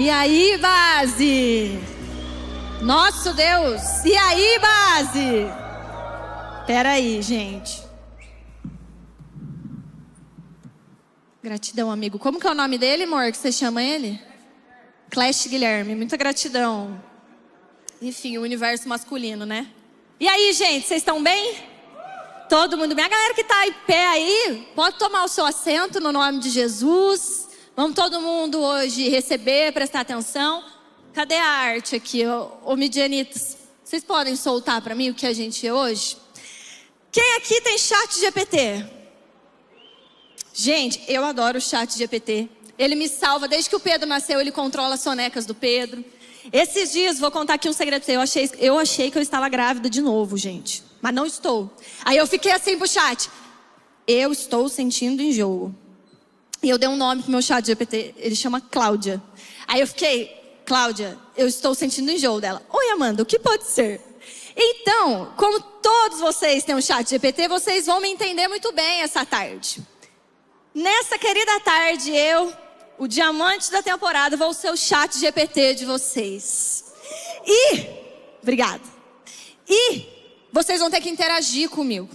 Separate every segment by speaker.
Speaker 1: E aí, base? Nosso Deus! E aí, base? Pera aí, gente. Gratidão, amigo. Como que é o nome dele, amor, que você chama ele? Clash Guilherme. Muita gratidão. Enfim, o universo masculino, né? E aí, gente, vocês estão bem? Todo mundo bem? A galera que tá em pé aí, pode tomar o seu assento no nome de Jesus. Vamos todo mundo hoje receber, prestar atenção. Cadê a arte aqui? Ô Midianitas, vocês podem soltar pra mim o que a gente é hoje? Quem aqui tem chat GPT? Gente, eu adoro o chat GPT. Ele me salva, desde que o Pedro nasceu, ele controla as sonecas do Pedro. Esses dias, vou contar aqui um segredo pra você. Eu achei que eu estava grávida de novo, gente. Mas não estou. Aí eu fiquei assim pro chat. Eu estou sentindo enjoo. E eu dei um nome pro meu chat GPT. Ele chama Cláudia. Aí eu fiquei, Cláudia, eu estou sentindo enjoo dela. Oi, Amanda, o que pode ser? Então, como todos vocês têm um chat GPT, vocês vão me entender muito bem essa tarde. Nessa querida tarde, eu, o diamante da temporada, vou ser o chat GPT de vocês. Obrigada. E vocês vão ter que interagir comigo.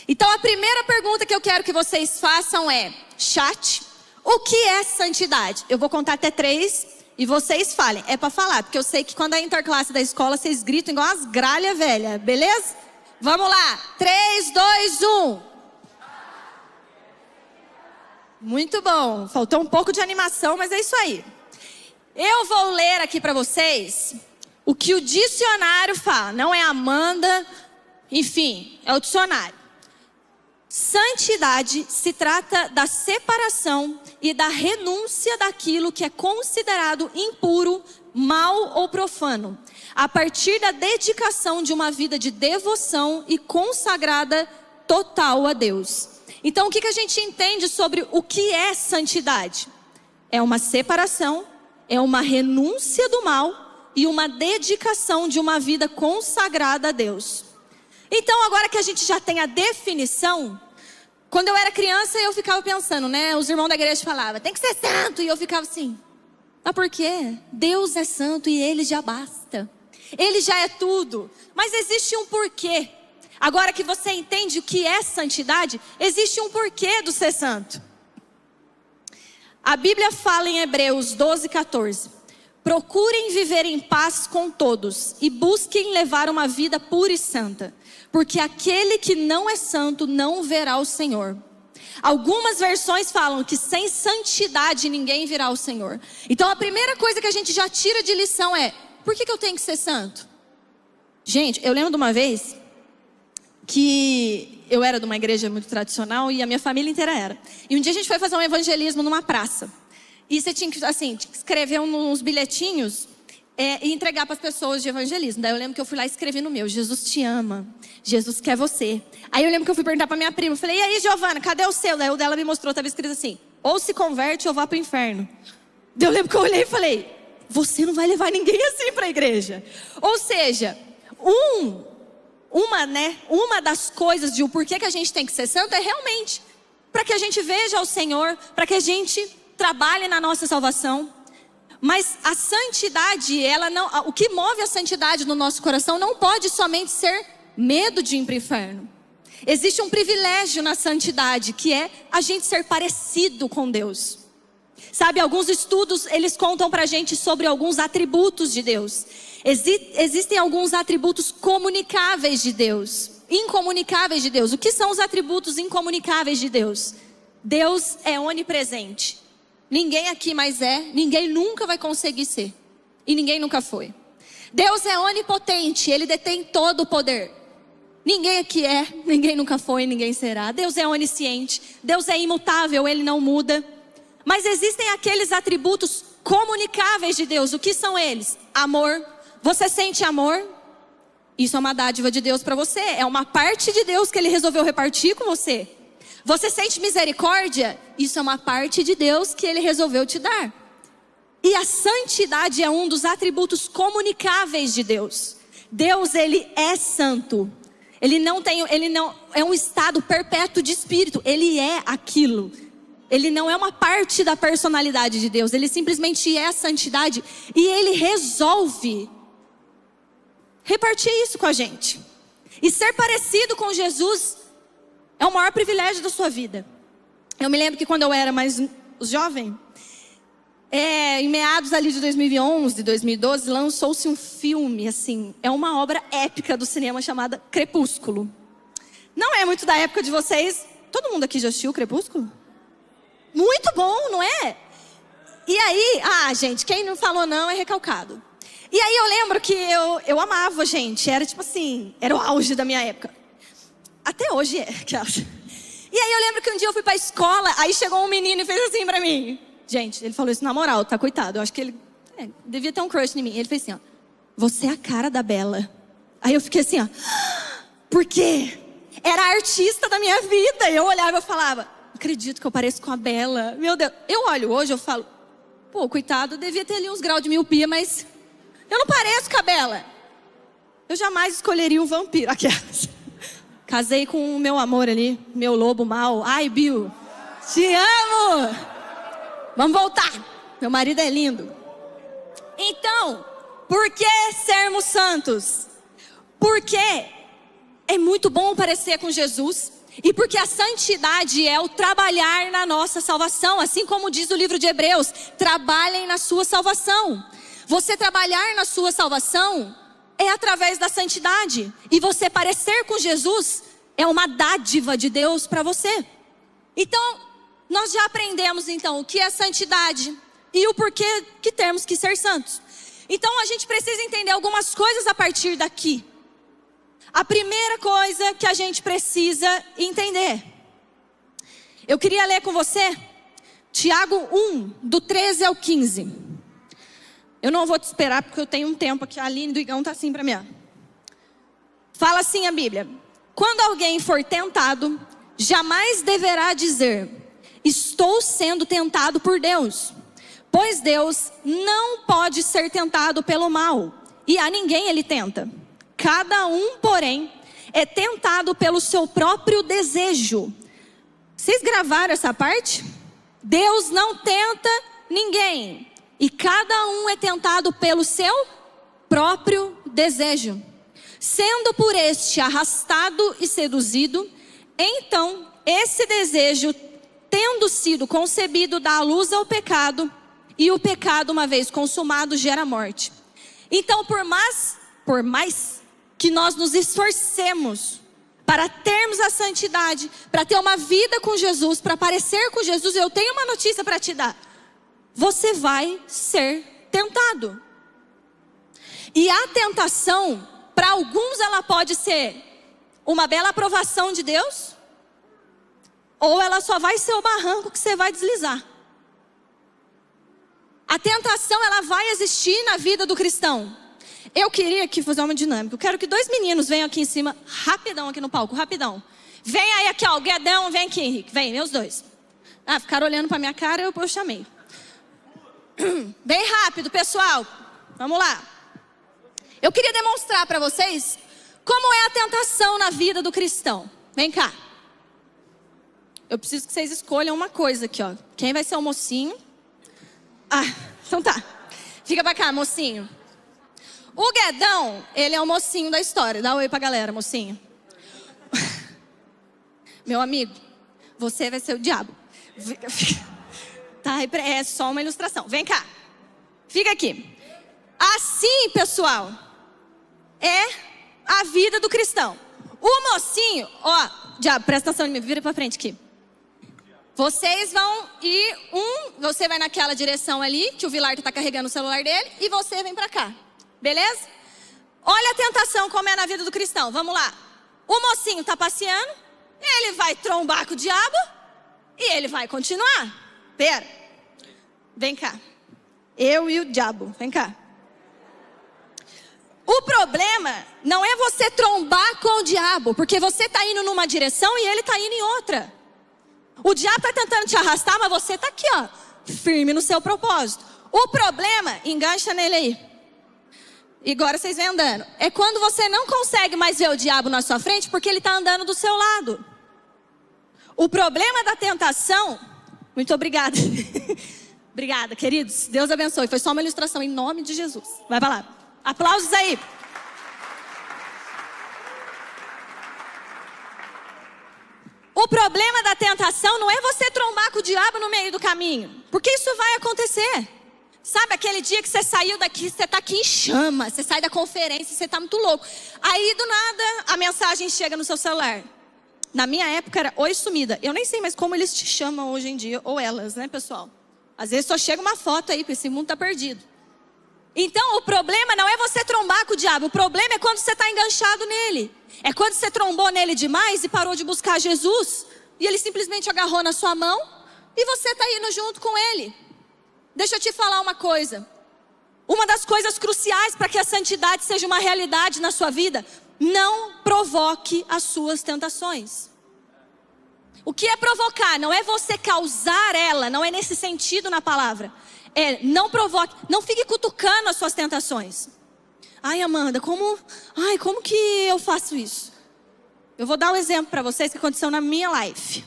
Speaker 1: Então a primeira pergunta que eu quero que vocês façam é: chat, o que é santidade? Eu vou contar até 3 e vocês falem. É pra falar, porque eu sei que quando é interclasse da escola, vocês gritam igual umas gralhas velhas, beleza? Vamos lá, 3, 2, 1. Muito bom, faltou um pouco de animação, mas é isso aí. Eu vou ler aqui pra vocês o que o dicionário fala. Não é Amanda, enfim, é o dicionário. Santidade se trata da separação e da renúncia daquilo que é considerado impuro, mal ou profano, a partir da dedicação de uma vida de devoção e consagrada total a Deus. Então, o que a gente entende sobre o que é santidade? É uma separação, é uma renúncia do mal e uma dedicação de uma vida consagrada a Deus. Então, agora que a gente já tem a definição, quando eu era criança eu ficava pensando, né? Os irmãos da igreja falavam, tem que ser santo. E eu ficava assim, mas por quê? Deus é santo e Ele já basta. Ele já é tudo. Mas existe um porquê. Agora que você entende o que é santidade, existe um porquê do ser santo. A Bíblia fala em Hebreus 12, 14. Procurem viver em paz com todos e busquem levar uma vida pura e santa, porque aquele que não é santo não verá o Senhor. Algumas versões falam que sem santidade ninguém verá o Senhor. Então a primeira coisa que a gente já tira de lição é: por que eu tenho que ser santo? Gente, eu lembro de uma vez que eu era de uma igreja muito tradicional e a minha família inteira era. E um dia a gente foi fazer um evangelismo numa praça. E você tinha que, assim, escrever uns bilhetinhos e entregar para as pessoas de evangelismo. Daí eu lembro que eu fui lá e escrevi no meu: Jesus te ama, Jesus quer você. Aí eu lembro que eu fui perguntar para minha prima, eu falei: e aí, Giovana, cadê o seu? Daí o dela me mostrou, estava escrito assim: ou se converte ou vá para o inferno. Daí eu lembro que eu olhei e falei: você não vai levar ninguém assim para a igreja. Ou seja, uma das coisas de o porquê que a gente tem que ser santo é realmente para que a gente veja o Senhor, para que a gente trabalhe na nossa salvação. Mas a santidade, o que move a santidade no nosso coração não pode somente ser medo de ir para o inferno. Existe um privilégio na santidade, que é a gente ser parecido com Deus. Sabe, alguns estudos, eles contam pra gente sobre alguns atributos de Deus. Existem alguns atributos comunicáveis de Deus, incomunicáveis de Deus. O que são os atributos incomunicáveis de Deus? Deus é onipresente. Ninguém aqui mais é, ninguém nunca vai conseguir ser. E ninguém nunca foi. Deus é onipotente, Ele detém todo o poder. Ninguém aqui é, ninguém nunca foi, ninguém será. Deus é onisciente, Deus é imutável, Ele não muda. Mas existem aqueles atributos comunicáveis de Deus. O que são eles? Amor. Você sente amor? Isso é uma dádiva de Deus para você. É uma parte de Deus que Ele resolveu repartir com você. Você sente misericórdia? Isso é uma parte de Deus que Ele resolveu te dar. E a santidade é um dos atributos comunicáveis de Deus. Deus, Ele é santo. Ele não é um estado perpétuo de espírito. Ele é aquilo. Ele não é uma parte da personalidade de Deus. Ele simplesmente é a santidade. E Ele resolve repartir isso com a gente. E ser parecido com Jesus é o maior privilégio da sua vida. Eu me lembro que quando eu era mais jovem, em meados ali de 2011, 2012, lançou-se um filme, assim, é uma obra épica do cinema chamada Crepúsculo. Não é muito da época de vocês. Todo mundo aqui já assistiu Crepúsculo? Muito bom, não é? E aí, gente, quem não falou não é recalcado. E aí eu lembro que eu amava, gente, era tipo assim, era o auge da minha época. Até hoje é. E aí eu lembro que um dia eu fui pra escola, aí chegou um menino e fez assim pra mim. Gente, ele falou isso na moral, tá? Coitado, eu acho que ele devia ter um crush em mim. Ele fez assim, ó, você é a cara da Bella. Aí eu fiquei assim, ó, por quê? Era a artista da minha vida. E eu olhava e eu falava, acredito que eu pareço com a Bella. Meu Deus, eu olho hoje, eu falo, pô, coitado, devia ter ali uns graus de miopia, mas eu não pareço com a Bella. Eu jamais escolheria um vampiro. Aquelas. Casei com o meu amor ali, meu lobo mau. Ai, Bill, te amo! Vamos voltar. Meu marido é lindo. Então, por que sermos santos? Porque é muito bom parecer com Jesus. E porque a santidade é o trabalhar na nossa salvação. Assim como diz o livro de Hebreus, trabalhem na sua salvação. Você trabalhar na sua salvação é através da santidade. E você parecer com Jesus é uma dádiva de Deus para você. Então, nós já aprendemos então o que é santidade e o porquê que temos que ser santos. Então a gente precisa entender algumas coisas a partir daqui. A primeira coisa que a gente precisa entender. Eu queria ler com você Tiago 1, do 13 ao 15. Eu não vou te esperar porque eu tenho um tempo aqui. A Aline do Igão tá assim para mim. Fala assim a Bíblia. Quando alguém for tentado, jamais deverá dizer: estou sendo tentado por Deus. Pois Deus não pode ser tentado pelo mal, e a ninguém ele tenta. Cada um, porém, é tentado pelo seu próprio desejo. Vocês gravaram essa parte? Deus não tenta ninguém, e cada um é tentado pelo seu próprio desejo. Sendo por este arrastado e seduzido, então esse desejo, tendo sido concebido, dá luz ao pecado, e o pecado, uma vez consumado, gera morte. Então, por mais que nós nos esforcemos para termos a santidade, para ter uma vida com Jesus, para parecer com Jesus, eu tenho uma notícia para te dar. Você vai ser tentado. E a tentação, para alguns ela pode ser uma bela aprovação de Deus, ou ela só vai ser o barranco que você vai deslizar. A tentação, ela vai existir na vida do cristão. Eu queria aqui fazer uma dinâmica. Eu quero que 2 meninos venham aqui em cima, rapidão aqui no palco, rapidão. Vem aí aqui, ó, o Guedão, vem aqui, Henrique. Vem os dois. Ficaram olhando pra minha cara, eu chamei. Bem rápido, pessoal. Vamos lá. Eu queria demonstrar para vocês como é a tentação na vida do cristão. Vem cá. Eu preciso que vocês escolham uma coisa aqui, ó. Quem vai ser o mocinho? Então tá. Fica pra cá, mocinho. O Guedão, ele é o mocinho da história. Dá um oi pra galera, mocinho. Meu amigo, você vai ser o diabo. Tá, é só uma ilustração. Vem cá. Fica aqui. Assim, pessoal, é a vida do cristão. O mocinho, ó, diabo, presta atenção em mim, vira pra frente aqui. Vocês vão ir, você vai naquela direção ali, que o Vilar tá carregando o celular dele, e você vem pra cá, beleza? Olha a tentação como é na vida do cristão, vamos lá. O mocinho tá passeando, ele vai trombar com o diabo, e ele vai continuar. Pera, vem cá, eu e o diabo, vem cá. O problema não é você trombar com o diabo, porque você tá indo numa direção e ele tá indo em outra. O diabo está tentando te arrastar, mas você está aqui, ó, firme no seu propósito. O problema, engancha nele aí. E agora vocês vêm andando. É quando você não consegue mais ver o diabo na sua frente, porque ele está andando do seu lado. O problema da tentação Muito obrigada. Obrigada, queridos. Deus abençoe. Foi só uma ilustração em nome de Jesus. Vai pra lá. Aplausos aí. O problema da tentação não é você trombar com o diabo no meio do caminho. Porque isso vai acontecer. Sabe aquele dia que você saiu daqui, você tá aqui em chama. Você sai da conferência, você tá muito louco. Aí do nada a mensagem chega no seu celular. Na minha época era oi sumida. Eu nem sei mais como eles te chamam hoje em dia. Ou elas, né, pessoal? Às vezes só chega uma foto aí, porque esse mundo tá perdido. Então o problema não é você trombar com o diabo. O problema é quando você está enganchado nele. É quando você trombou nele demais e parou de buscar Jesus. E ele simplesmente agarrou na sua mão. E você está indo junto com ele. Deixa eu te falar uma coisa. Uma das coisas cruciais para que a santidade seja uma realidade na sua vida. Não provoque as suas tentações. O que é provocar? Não é você causar ela. Não é nesse sentido na palavra. Não provoque, não fique cutucando as suas tentações. Ai, Amanda, como que eu faço isso? Eu vou dar um exemplo para vocês que aconteceu na minha life.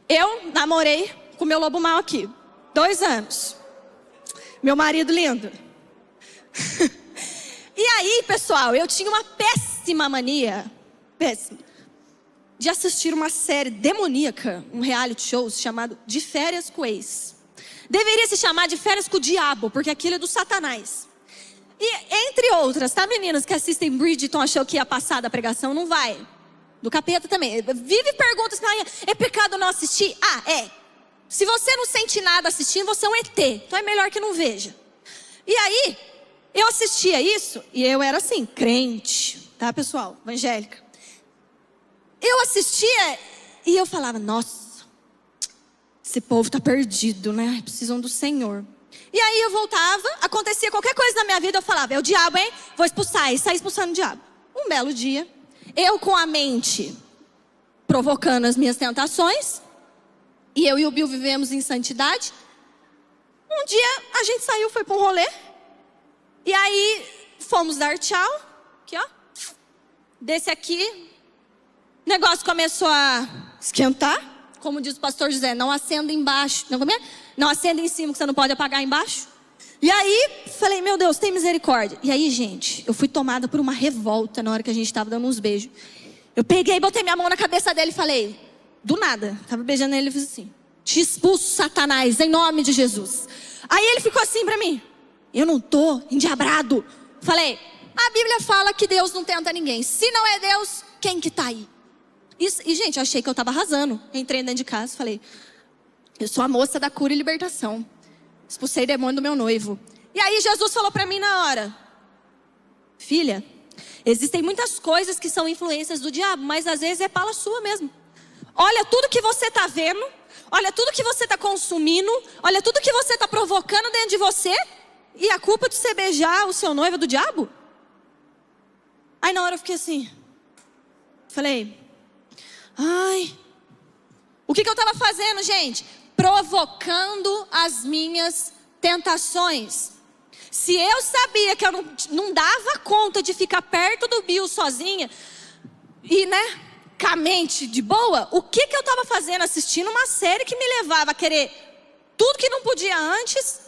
Speaker 1: Eu namorei com meu lobo mau aqui, 2 anos. Meu marido lindo. E aí, pessoal, eu tinha uma péssima mania, de assistir uma série demoníaca, um reality show chamado De Férias com Ex. Deveria se chamar De Férias com o Diabo, porque aquilo é do Satanás. E entre outras, tá, meninas que assistem Bridgerton, achou que ia passar da pregação? Não vai. Do capeta também. Vive perguntas, é pecado não assistir? Ah, é. Se você não sente nada assistindo, você é um ET. Então é melhor que não veja. E aí, eu assistia isso, e eu era assim, crente, tá, pessoal? Evangélica. Eu assistia e eu falava, nossa, esse povo tá perdido, né? Precisam do Senhor. E aí eu voltava, acontecia qualquer coisa na minha vida, eu falava, é o diabo, hein? Vou expulsar, e saí expulsando o diabo. Um belo dia, eu com a mente provocando as minhas tentações, e eu e o Bill vivemos em santidade. Um dia a gente saiu, foi para um rolê, e aí fomos dar tchau, aqui ó, desse aqui, o negócio começou a esquentar. Como diz o pastor José, não acenda embaixo. Não, como é? Não acenda em cima, que você não pode apagar embaixo. E aí, falei, meu Deus, tem misericórdia. E aí, gente, eu fui tomada por uma revolta na hora que a gente estava dando uns beijos. Eu peguei, botei minha mão na cabeça dele e falei, do nada, estava beijando ele e fiz assim, te expulso, Satanás, em nome de Jesus. Aí ele ficou assim pra mim, eu não tô endiabrado. Falei, a Bíblia fala que Deus não tenta ninguém. Se não é Deus, quem que tá aí? E gente, eu achei que eu estava arrasando. Entrei dentro de casa e falei, eu sou a moça da cura e libertação. Expulsei demônio do meu noivo. E aí Jesus falou para mim na hora, filha, existem muitas coisas que são influências do diabo, mas às vezes é pala sua mesmo. Olha tudo que você está vendo, olha tudo que você está consumindo, olha tudo que você está provocando dentro de você, e a culpa de você beijar o seu noivo é do diabo? Aí na hora eu fiquei assim, falei, ai, o que eu estava fazendo, gente? Provocando as minhas tentações. Se eu sabia que eu não dava conta de ficar perto do Bill sozinha, e com a mente de boa, o que eu estava fazendo? Assistindo uma série que me levava a querer tudo que não podia antes?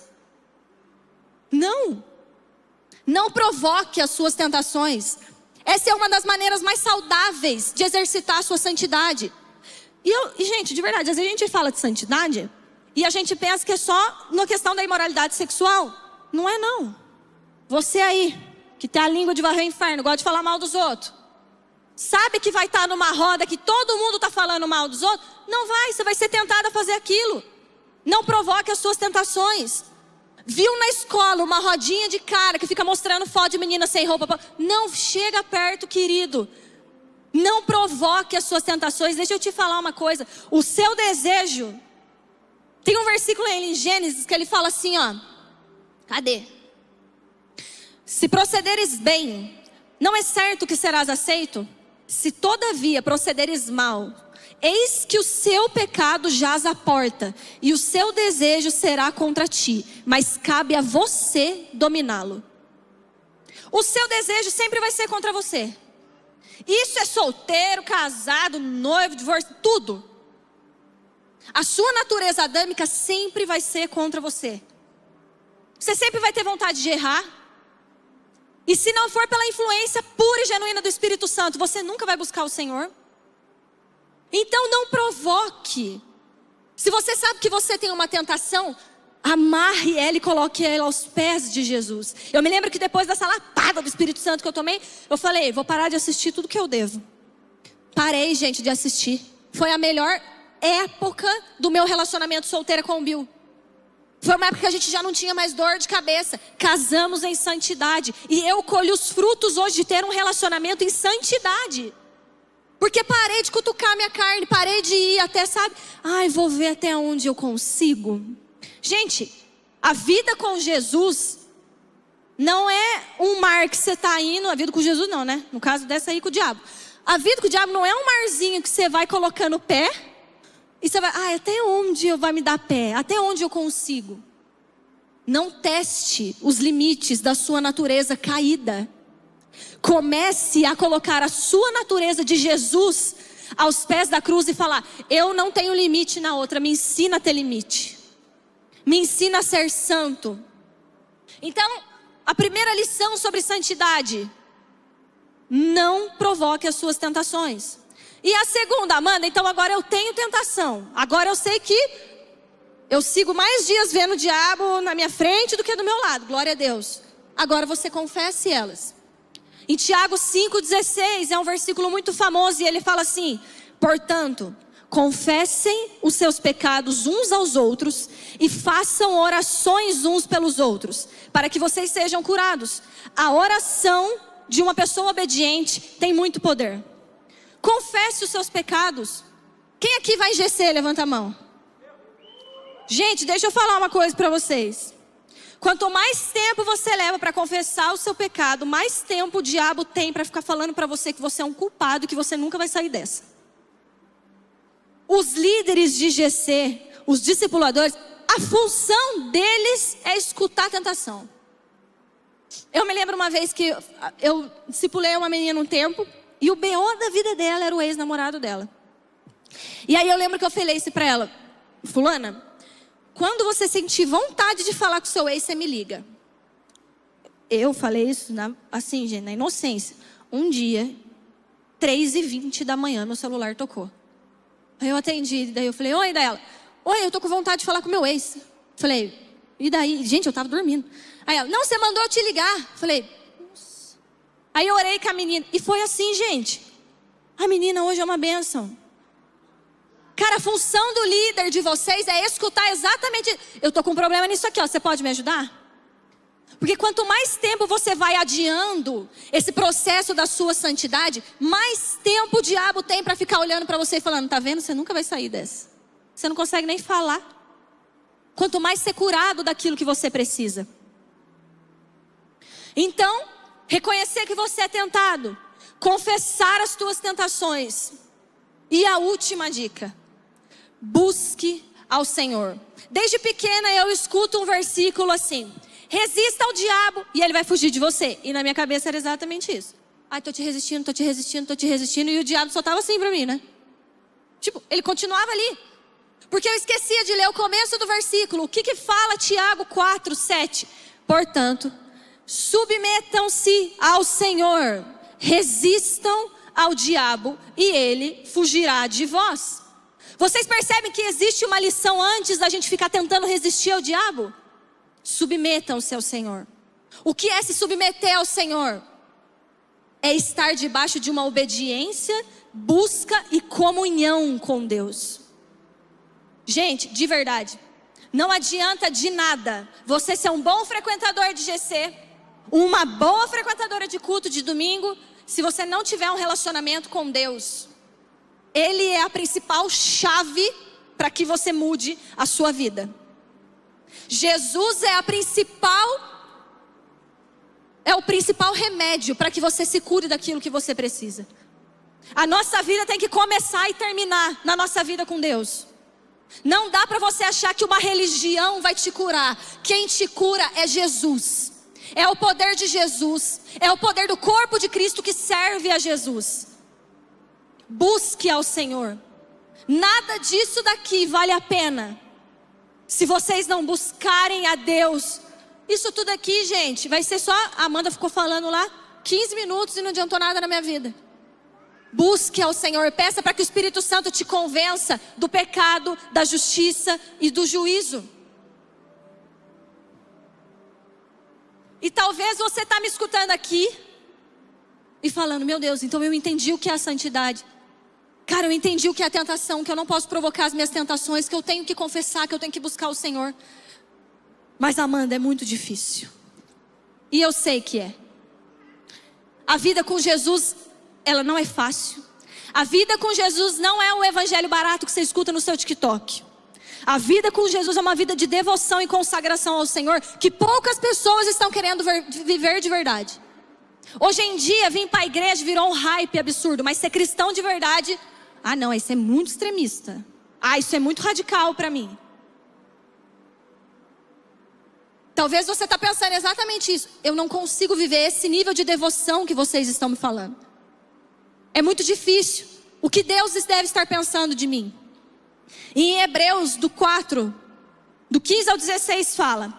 Speaker 1: Não provoque as suas tentações. Essa é uma das maneiras mais saudáveis de exercitar a sua santidade. E gente, de verdade, às vezes a gente fala de santidade e a gente pensa que é só na questão da imoralidade sexual. Não é não. Você aí, que tem a língua de varrer o inferno, gosta de falar mal dos outros, sabe que vai estar numa roda que todo mundo está falando mal dos outros? Não vai, você vai ser tentado a fazer aquilo. Não provoque as suas tentações. Viu na escola uma rodinha de cara que fica mostrando foto de menina sem roupa? Não chega perto, querido. Não provoque as suas tentações. Deixa eu te falar uma coisa. O seu desejo. Tem um versículo em Gênesis que ele fala assim, ó. Cadê? Se procederes bem, não é certo que serás aceito? Se todavia procederes mal, eis que o seu pecado jaz à porta, e o seu desejo será contra ti, mas cabe a você dominá-lo. O seu desejo sempre vai ser contra você. Isso é solteiro, casado, noivo, divórcio, tudo. A sua natureza adâmica sempre vai ser contra você. Você sempre vai ter vontade de errar. E se não for pela influência pura e genuína do Espírito Santo, você nunca vai buscar o Senhor. Então não provoque. Se você sabe que você tem uma tentação, amarre ela e coloque ela aos pés de Jesus. Eu me lembro que depois dessa lapada do Espírito Santo que eu tomei, eu falei, vou parar de assistir tudo que eu devo. Parei, gente, de assistir. Foi a melhor época do meu relacionamento solteira com o Bill. Foi uma época que a gente já não tinha mais dor de cabeça. Casamos em santidade. E eu colho os frutos hoje de ter um relacionamento em santidade. Porque parei de cutucar minha carne. Parei de ir até, sabe? Ai, vou ver até onde eu consigo. Gente, a vida com Jesus não é um mar que você está indo. A vida com Jesus não, né? No caso dessa aí com o diabo. A vida com o diabo não é um marzinho que você vai colocando o pé. E você vai, até onde eu vai me dar pé? Até onde eu consigo? Não teste os limites da sua natureza caída. Comece a colocar a sua natureza de Jesus aos pés da cruz e falar, eu não tenho limite na outra, me ensina a ter limite. Me ensina a ser santo. Então, a primeira lição sobre santidade, não provoque as suas tentações. E a segunda, Amanda, então agora eu tenho tentação. Agora eu sei que eu sigo mais dias vendo o diabo na minha frente do que do meu lado. Glória a Deus. Agora você confesse elas. Em Tiago 5,16 é um versículo muito famoso e ele fala assim: portanto, confessem os seus pecados uns aos outros e façam orações uns pelos outros, para que vocês sejam curados. A oração de uma pessoa obediente tem muito poder. Confesse os seus pecados. Quem aqui vai em GC? Levanta a mão. Gente, deixa eu falar uma coisa para vocês. Quanto mais tempo você leva para confessar o seu pecado, mais tempo o diabo tem para ficar falando para você que você é um culpado e que você nunca vai sair dessa. Os líderes de GC, os discipuladores, a função deles é escutar a tentação. Eu me lembro uma vez que eu discipulei uma menina um tempo. E o B.O. da vida dela era o ex-namorado dela. E aí eu lembro que eu falei isso pra ela: fulana, quando você sentir vontade de falar com o seu ex, você me liga. Eu falei isso assim, gente, na inocência. Um dia, 3h20 da manhã, meu celular tocou. Aí eu atendi, daí eu falei, oi, dela. Oi, eu tô com vontade de falar com o meu ex. Falei, e daí? Gente, eu tava dormindo. Aí ela, não, você mandou eu te ligar. Falei, aí eu orei com a menina. E foi assim, gente. A menina hoje é uma bênção. Cara, a função do líder de vocês é escutar exatamente. Eu tô com um problema nisso aqui, ó. Você pode me ajudar? Porque quanto mais tempo você vai adiando esse processo da sua santidade, mais tempo o diabo tem para ficar olhando para você e falando, tá vendo? Você nunca vai sair dessa. Você não consegue nem falar. Quanto mais ser curado daquilo que você precisa. Então, reconhecer que você é tentado. Confessar as tuas tentações. E a última dica. Busque ao Senhor. Desde pequena eu escuto um versículo assim: resista ao diabo e ele vai fugir de você. E na minha cabeça era exatamente isso. Ai, tô te resistindo, tô te resistindo, tô te resistindo. E o diabo só tava assim pra mim, né? Tipo, ele continuava ali. Porque eu esquecia de ler o começo do versículo. O que fala Tiago 4:7? Portanto, submetam-se ao Senhor, resistam ao diabo e ele fugirá de vós. Vocês percebem que existe uma lição antes da gente ficar tentando resistir ao diabo? Submetam-se ao Senhor. O que é se submeter ao Senhor? É estar debaixo de uma obediência, busca e comunhão com Deus. Gente, de verdade, não adianta de nada você ser um bom frequentador de GC, uma boa frequentadora de culto de domingo, se você não tiver um relacionamento com Deus. Ele é a principal chave para que você mude a sua vida. Jesus é o principal remédio para que você se cure daquilo que você precisa. A nossa vida tem que começar e terminar na nossa vida com Deus. Não dá para você achar que uma religião vai te curar. Quem te cura é Jesus. É o poder de Jesus. É o poder do corpo de Cristo que serve a Jesus. Busque ao Senhor. Nada disso daqui vale a pena se vocês não buscarem a Deus. Isso tudo aqui, gente, vai ser só... A Amanda ficou falando lá 15 minutos e não adiantou nada na minha vida. Busque ao Senhor, peça para que o Espírito Santo te convença do pecado, da justiça e do juízo. E talvez você está me escutando aqui e falando: meu Deus, então eu entendi o que é a santidade. Cara, eu entendi o que é a tentação, que eu não posso provocar as minhas tentações, que eu tenho que confessar, que eu tenho que buscar o Senhor. Mas Amanda, é muito difícil. E eu sei que é. A vida com Jesus, ela não é fácil. A vida com Jesus não é um evangelho barato que você escuta no seu TikTok. A vida com Jesus é uma vida de devoção e consagração ao Senhor, que poucas pessoas estão querendo viver de verdade. Hoje em dia, vir para a igreja virou um hype absurdo, mas ser cristão de verdade... Ah não, isso é muito extremista. Ah, isso é muito radical para mim. Talvez você está pensando exatamente isso. Eu não consigo viver esse nível de devoção que vocês estão me falando. É muito difícil. O que Deus deve estar pensando de mim? E em Hebreus do 4, do 15 ao 16 fala: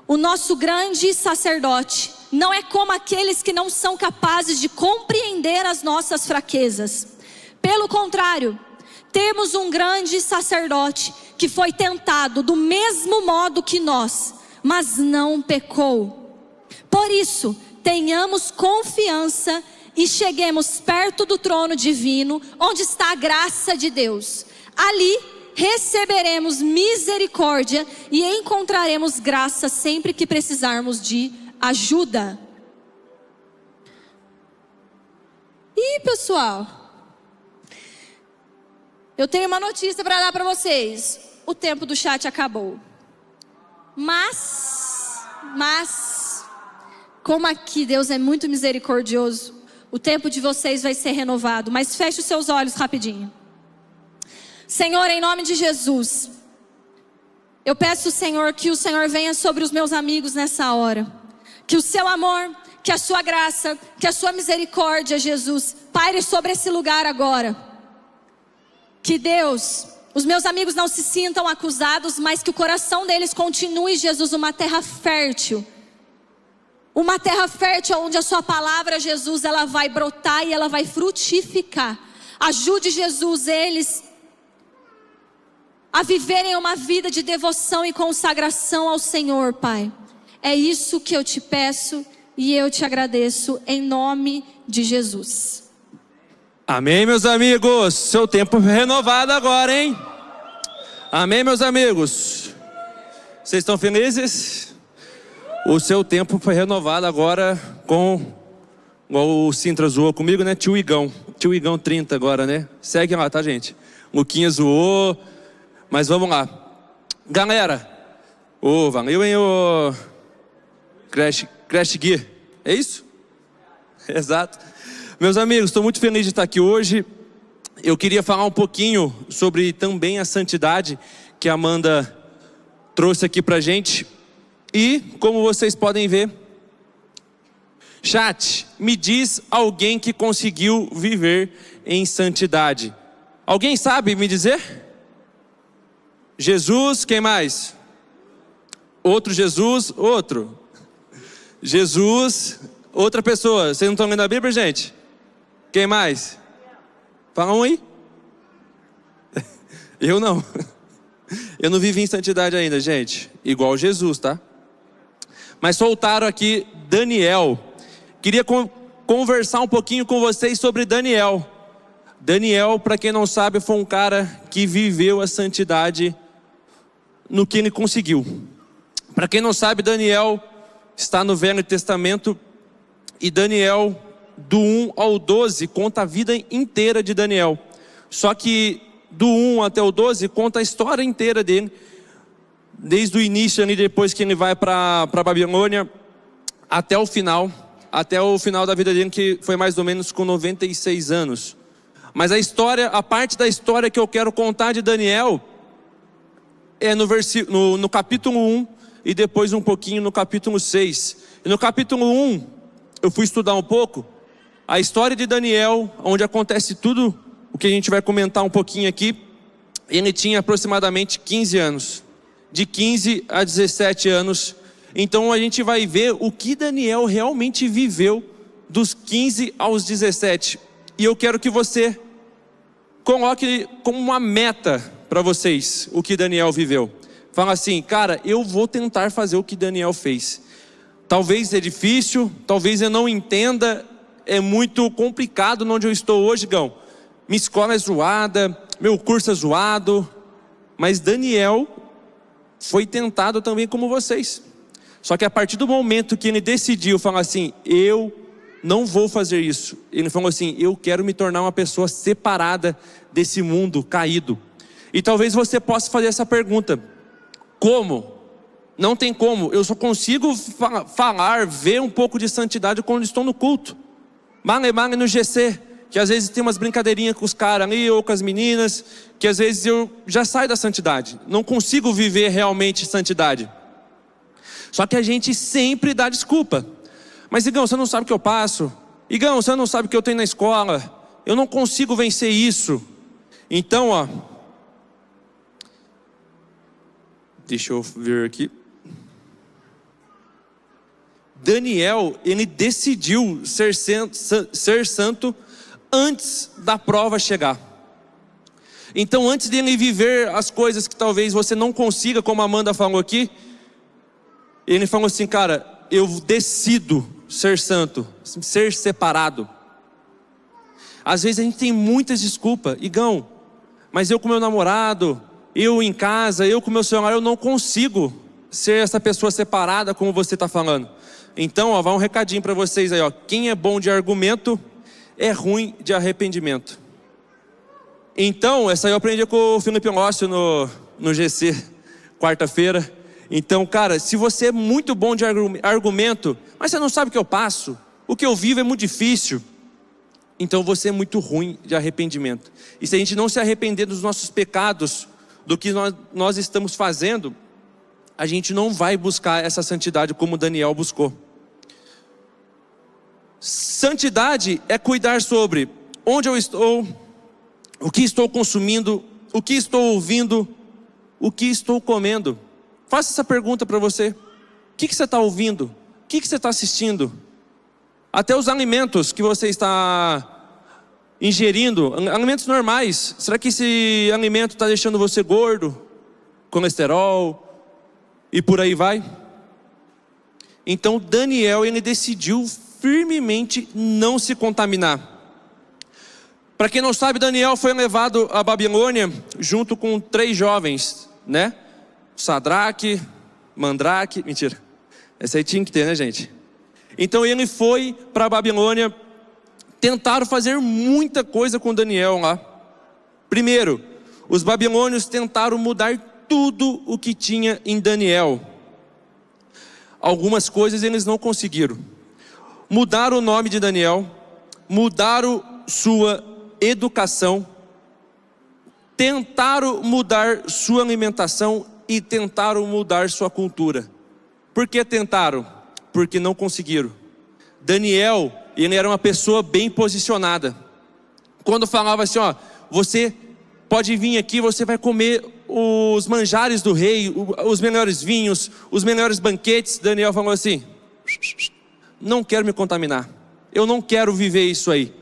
Speaker 1: o nosso grande sacerdote não é como aqueles que não são capazes de compreender as nossas fraquezas. Pelo contrário, temos um grande sacerdote que foi tentado do mesmo modo que nós, mas não pecou. Por isso, tenhamos confiança e cheguemos perto do trono divino, onde está a graça de Deus. Ali receberemos misericórdia e encontraremos graça sempre que precisarmos de ajuda. E pessoal, eu tenho uma notícia para dar para vocês. O tempo do chat acabou. Mas, como aqui Deus é muito misericordioso, o tempo de vocês vai ser renovado. Mas feche os seus olhos rapidinho. Senhor, em nome de Jesus, eu peço, Senhor, que o Senhor venha sobre os meus amigos nessa hora. Que o seu amor, que a sua graça, que a sua misericórdia, Jesus, paire sobre esse lugar agora. Que Deus, os meus amigos não se sintam acusados, mas que o coração deles continue, Jesus, uma terra fértil. Uma terra fértil onde a sua palavra, Jesus, ela vai brotar e ela vai frutificar. Ajude, Jesus, eles a viverem uma vida de devoção e consagração ao Senhor, Pai. É isso que eu te peço e eu te agradeço em nome de Jesus.
Speaker 2: Amém, meus amigos. Seu tempo renovado agora, hein? Amém, meus amigos. Vocês estão felizes? O seu tempo foi renovado agora com, igual o Sintra zoou comigo, né? Tio Igão 30 agora, né? Segue lá, tá, gente? Luquinha zoou, mas vamos lá. Galera, valeu, hein, o Crash Gear, é isso? Exato. Meus amigos, estou muito feliz de estar aqui hoje. Eu queria falar um pouquinho sobre também a santidade que a Amanda trouxe aqui pra gente. E, como vocês podem ver, chat, me diz alguém que conseguiu viver em santidade. Alguém sabe me dizer? Jesus, quem mais? Outro Jesus, outro. Jesus, outra pessoa. Vocês não estão lendo a Bíblia, gente? Quem mais? Fala um aí. Eu não. Eu não vivi em santidade ainda, gente. Igual Jesus, tá? Mas soltaram aqui Daniel. Queria conversar um pouquinho com vocês sobre Daniel. Daniel, para quem não sabe, foi um cara que viveu a santidade no que ele conseguiu. Para quem não sabe, Daniel está no Velho Testamento. E Daniel, do 1 ao 12, conta a vida inteira de Daniel. Só que do 1 até o 12 conta a história inteira dele, desde o início ali, depois que ele vai para Babilônia, até o final da vida dele, que foi mais ou menos com 96 anos. Mas a parte da história que eu quero contar de Daniel é no capítulo 1 e depois um pouquinho no capítulo 6. E no capítulo 1, eu fui estudar um pouco a história de Daniel, onde acontece tudo o que a gente vai comentar um pouquinho aqui. ele tinha aproximadamente 15 anos. De 15 a 17 anos. Então a gente vai ver o que Daniel realmente viveu dos 15 aos 17. E eu quero que você coloque como uma meta para vocês o que Daniel viveu. Fala assim, cara, eu vou tentar fazer o que Daniel fez. Talvez é difícil, talvez eu não entenda, é muito complicado onde eu estou hoje, Gão. Minha escola é zoada, meu curso é zoado, mas Daniel foi tentado também como vocês. Só que a partir do momento que ele decidiu falar assim, eu não vou fazer isso. Ele falou assim, eu quero me tornar uma pessoa separada desse mundo caído. E talvez você possa fazer essa pergunta, como? Não tem como, eu só consigo falar, ver um pouco de santidade quando estou no culto. Male no GC, que às vezes tem umas brincadeirinhas com os caras ali, ou com as meninas, que às vezes eu já saio da santidade. Não consigo viver realmente santidade. Só que a gente sempre dá desculpa. Mas Igão, você não sabe o que eu passo. Igão, você não sabe o que eu tenho na escola. Eu não consigo vencer isso. Então, ó, deixa eu ver aqui. Daniel, ele decidiu ser santo antes da prova chegar. Então, antes de ele viver as coisas que talvez você não consiga, como a Amanda falou aqui, ele falou assim, cara, eu decido ser santo, ser separado. Às vezes a gente tem muitas desculpas, Igão, mas eu com meu namorado, eu em casa, eu com meu celular, eu não consigo ser essa pessoa separada como você está falando. Então, ó, vai um recadinho para vocês aí, ó. Quem é bom de argumento é ruim de arrependimento. Então, essa aí eu aprendi com o Felipe Lócio no GC, quarta-feira. Então, cara, se você é muito bom de argumento, mas você não sabe o que eu passo, o que eu vivo é muito difícil, então você é muito ruim de arrependimento. E se a gente não se arrepender dos nossos pecados, do que nós estamos fazendo, a gente não vai buscar essa santidade como Daniel buscou. Santidade é cuidar sobre onde eu estou, o que estou consumindo, o que estou ouvindo, o que estou comendo. Faça essa pergunta para você. O que você está ouvindo? O que você está assistindo? Até os alimentos que você está ingerindo, alimentos normais. Será que esse alimento está deixando você gordo? Colesterol? E por aí vai? Então Daniel, ele decidiu firmemente não se contaminar. Para quem não sabe, Daniel foi levado à Babilônia junto com 3 jovens, né? Sadraque, Mandrake, mentira, essa aí tinha que ter, né, gente? Então ele foi para a Babilônia. Tentaram fazer muita coisa com Daniel lá. Primeiro, os babilônios tentaram mudar tudo o que tinha em Daniel. Algumas coisas eles não conseguiram. Mudaram o nome de Daniel, mudaram sua educação, tentaram mudar sua alimentação e tentaram mudar sua cultura. Por que tentaram? Porque não conseguiram. Daniel, ele era uma pessoa bem posicionada. Quando falava assim, ó, você pode vir aqui, você vai comer os manjares do rei, os melhores vinhos, os melhores banquetes. Daniel falou assim, não quero me contaminar, eu não quero viver isso aí.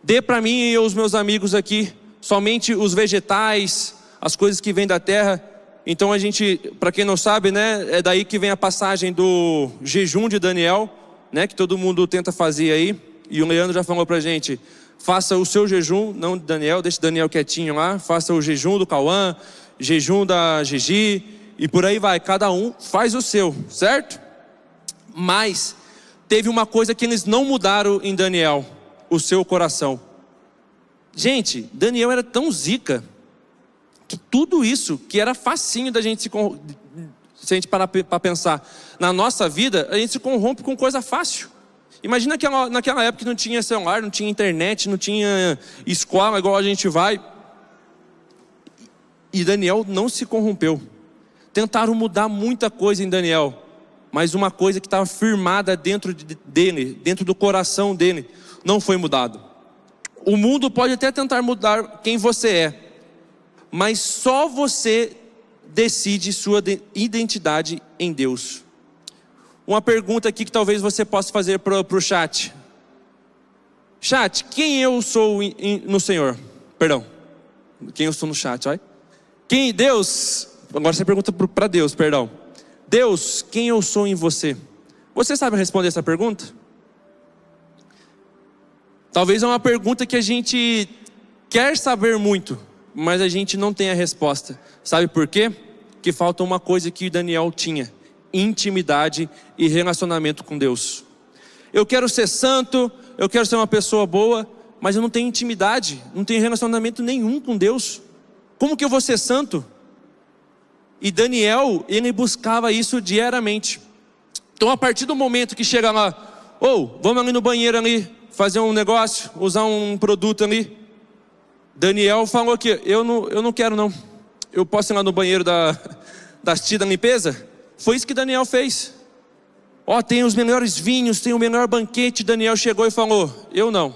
Speaker 2: Dê para mim e os meus amigos aqui somente os vegetais, as coisas que vêm da terra. Então a gente, para quem não sabe, né, é daí que vem a passagem do jejum de Daniel, né, que todo mundo tenta fazer aí. E o Leandro já falou pra gente, faça o seu jejum, não de Daniel, deixe Daniel quietinho lá. Faça o jejum do Cauã, jejum da Gigi, e por aí vai, cada um faz o seu, certo? Mas teve uma coisa que eles não mudaram em Daniel, o seu coração. Gente, Daniel era tão zica, que tudo isso, que era facinho da gente se a gente parar para pensar, na nossa vida, a gente se corrompe com coisa fácil. Imagina que naquela época não tinha celular, não tinha internet, não tinha escola igual a gente vai. E Daniel não se corrompeu. Tentaram mudar muita coisa em Daniel, mas uma coisa que estava firmada dentro dele, dentro do coração dele, não foi mudado. O mundo pode até tentar mudar quem você é, mas só você decide sua identidade em Deus. Uma pergunta aqui que talvez você possa fazer para o chat. Chat, quem eu sou no Senhor? Perdão, quem eu sou no chat, olha. Quem Deus, agora você pergunta para Deus, perdão. Deus, quem eu sou em você? Você sabe responder essa pergunta? Talvez é uma pergunta que a gente quer saber muito, mas a gente não tem a resposta. Sabe por quê? Que falta uma coisa que Daniel tinha: intimidade e relacionamento com Deus. Eu quero ser santo, eu quero ser uma pessoa boa, mas eu não tenho intimidade, não tenho relacionamento nenhum com Deus. Como que eu vou ser santo? E Daniel, ele buscava isso diariamente. Então, a partir do momento que chega lá, vamos ali no banheiro ali, fazer um negócio, usar um produto ali. Daniel falou que eu não quero não. Eu posso ir lá no banheiro das tias da limpeza? Foi isso que Daniel fez. Tem os melhores vinhos, tem o melhor banquete. Daniel chegou e falou: eu não.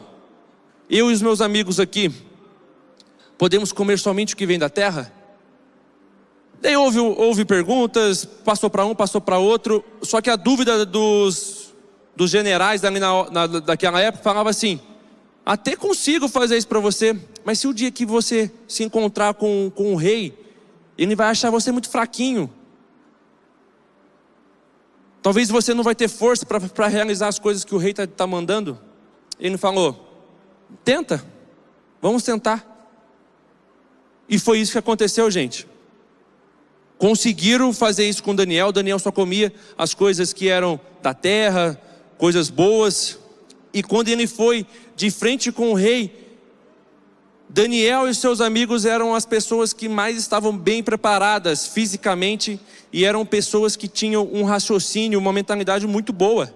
Speaker 2: Eu e os meus amigos aqui podemos comer somente o que vem da terra? Daí houve perguntas, passou para um, passou para outro. Só que a dúvida dos generais daquela época falava assim: até consigo fazer isso para você, mas se o dia que você se encontrar com o rei, ele vai achar você muito fraquinho. Talvez você não vai ter força para realizar as coisas que o rei está mandando. Ele falou: tenta, vamos tentar. E foi isso que aconteceu, gente. Conseguiram fazer isso com Daniel. Daniel só comia as coisas que eram da terra, coisas boas. E quando ele foi de frente com o rei, Daniel e seus amigos eram as pessoas que mais estavam bem preparadas fisicamente, e eram pessoas que tinham um raciocínio, uma mentalidade muito boa.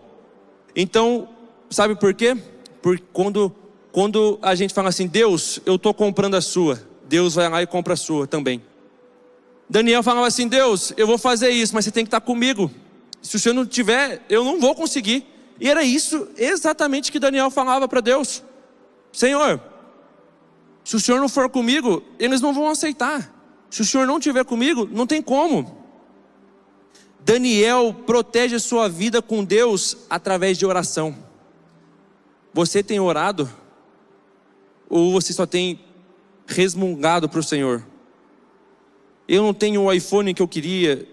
Speaker 2: Então, sabe por quê? Porque quando a gente fala assim: Deus, eu estou comprando a sua, Deus vai lá e compra a sua também. Daniel falava assim: Deus, eu vou fazer isso, mas você tem que estar comigo. Se o Senhor não tiver, eu não vou conseguir. E era isso exatamente que Daniel falava para Deus: Senhor, se o Senhor não for comigo, eles não vão aceitar. Se o Senhor não estiver comigo, não tem como. Daniel protege a sua vida com Deus através de oração. Você tem orado? Ou você só tem resmungado para o Senhor? Eu não tenho o iPhone que eu queria.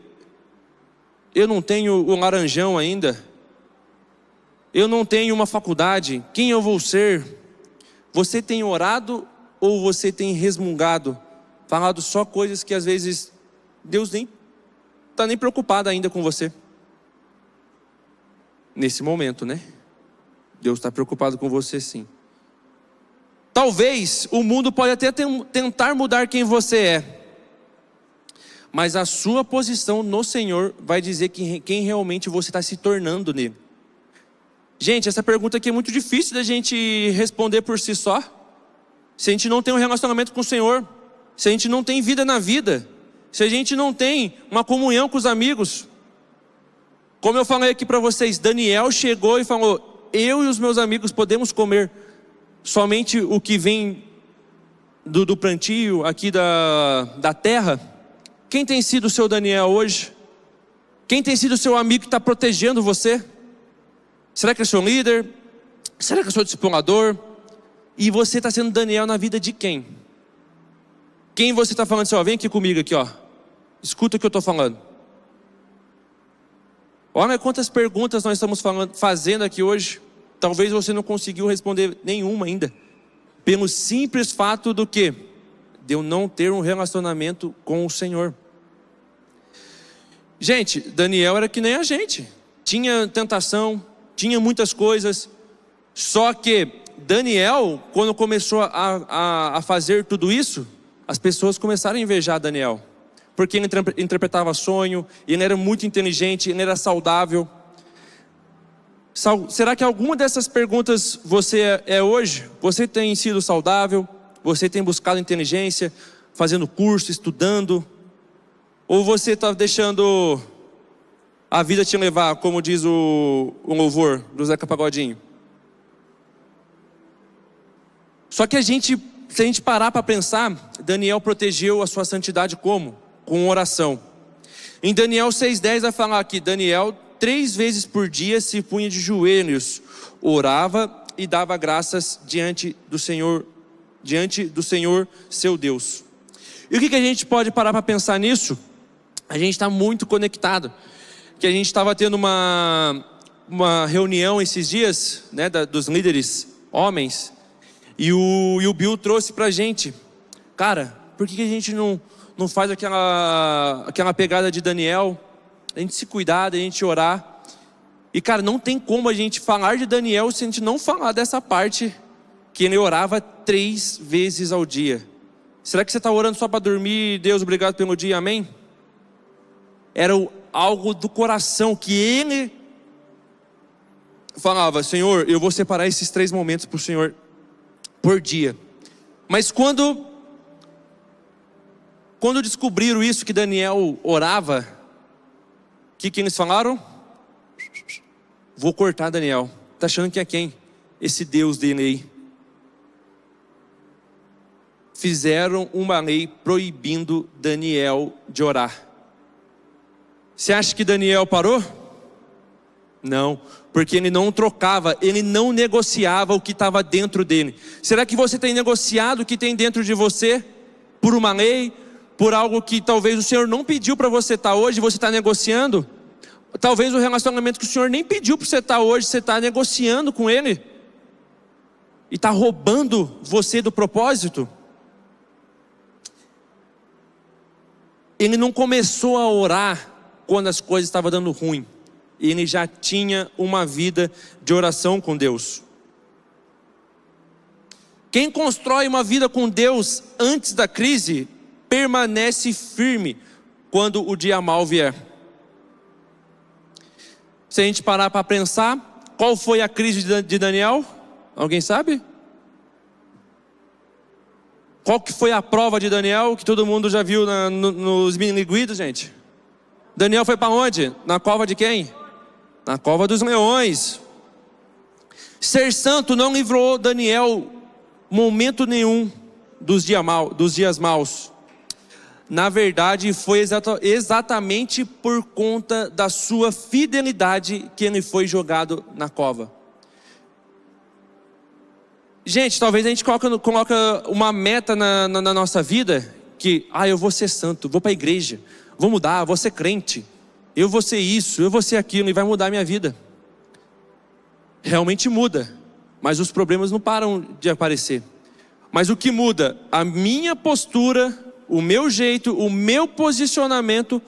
Speaker 2: Eu não tenho o laranjão ainda. Eu não tenho uma faculdade. Quem eu vou ser? Você tem orado ou você tem resmungado? Falado só coisas que às vezes Deus nem está nem preocupado ainda com você. Nesse momento, né? Deus está preocupado com você, sim. Talvez o mundo pode até tentar mudar quem você é, mas a sua posição no Senhor vai dizer quem realmente você está se tornando nele. Gente, essa pergunta aqui é muito difícil da gente responder por si só. Se a gente não tem um relacionamento com o Senhor, se a gente não tem vida na vida, se a gente não tem uma comunhão com os amigos. Como eu falei aqui para vocês, Daniel chegou e falou: eu e os meus amigos podemos comer somente o que vem do plantio aqui da terra. Quem tem sido o seu Daniel hoje? Quem tem sido o seu amigo que está protegendo você? Será que é seu líder? Será que é seu discipulador? E você está sendo Daniel na vida de quem? Quem você está falando assim: vem aqui comigo aqui, escuta o que eu estou falando. Olha quantas perguntas nós estamos fazendo aqui hoje. Talvez você não conseguiu responder nenhuma ainda, pelo simples fato do quê? De eu não ter um relacionamento com o Senhor. Gente, Daniel era que nem a gente. Tinha tentação, tinha muitas coisas. Só que Daniel, quando começou a fazer tudo isso, as pessoas começaram a invejar Daniel. Porque ele interpretava sonho, ele era muito inteligente, ele era saudável. Será que alguma dessas perguntas você é hoje? Você tem sido saudável? Você tem buscado inteligência, fazendo curso, estudando? Ou você está deixando a vida te levar, como diz o louvor do Zeca Pagodinho? Só que a gente Se a gente parar para pensar, Daniel protegeu a sua santidade como? Com oração. Em Daniel 6,10 vai falar que Daniel 3 vezes por dia se punha de joelhos, orava e dava graças diante do Senhor seu Deus. E o que a gente pode parar para pensar nisso? A gente está muito conectado. Que a gente estava tendo uma reunião esses dias, né, dos líderes homens, e o Bill trouxe pra gente, cara, por que a gente não faz aquela pegada de Daniel, a gente se cuidar, a gente orar? E cara, não tem como a gente falar de Daniel se a gente não falar dessa parte, que ele orava 3 vezes ao dia. Será que você está orando só para dormir? Deus, obrigado pelo dia, amém? Era algo do coração, que ele falava: Senhor, eu vou separar esses 3 momentos para o Senhor por dia. Mas quando descobriram isso, que Daniel orava, o que eles falaram? Vou cortar Daniel. Está achando que é quem? Esse Deus dele aí. Fizeram uma lei proibindo Daniel de orar. Você acha que Daniel parou? Não, porque ele não trocava, ele não negociava o que estava dentro dele. Será que você tem negociado o que tem dentro de você? Por uma lei, por algo que talvez o Senhor não pediu para você estar hoje, você está negociando? Talvez o relacionamento que o Senhor nem pediu para você estar hoje, você está negociando com Ele. E está roubando você do propósito. Ele não começou a orar quando as coisas estavam dando ruim. Ele já tinha uma vida de oração com Deus. Quem constrói uma vida com Deus antes da crise, permanece firme quando o dia mal vier. Se a gente parar para pensar, qual foi a crise de Daniel? Alguém sabe? Qual que foi a prova de Daniel, que todo mundo já viu nos mini-guidos, gente? Daniel foi para onde? Na cova de quem? Na cova dos leões. Ser santo não livrou Daniel momento nenhum dos dias maus. Na verdade, foi exatamente por conta da sua fidelidade que ele foi jogado na cova. Gente, talvez a gente coloca uma meta na nossa vida, que eu vou ser santo, vou para a igreja, vou mudar, vou ser crente, eu vou ser isso, eu vou ser aquilo, e vai mudar a minha vida. Realmente muda, mas os problemas não param de aparecer. Mas o que muda? A minha postura, o meu jeito, o meu posicionamento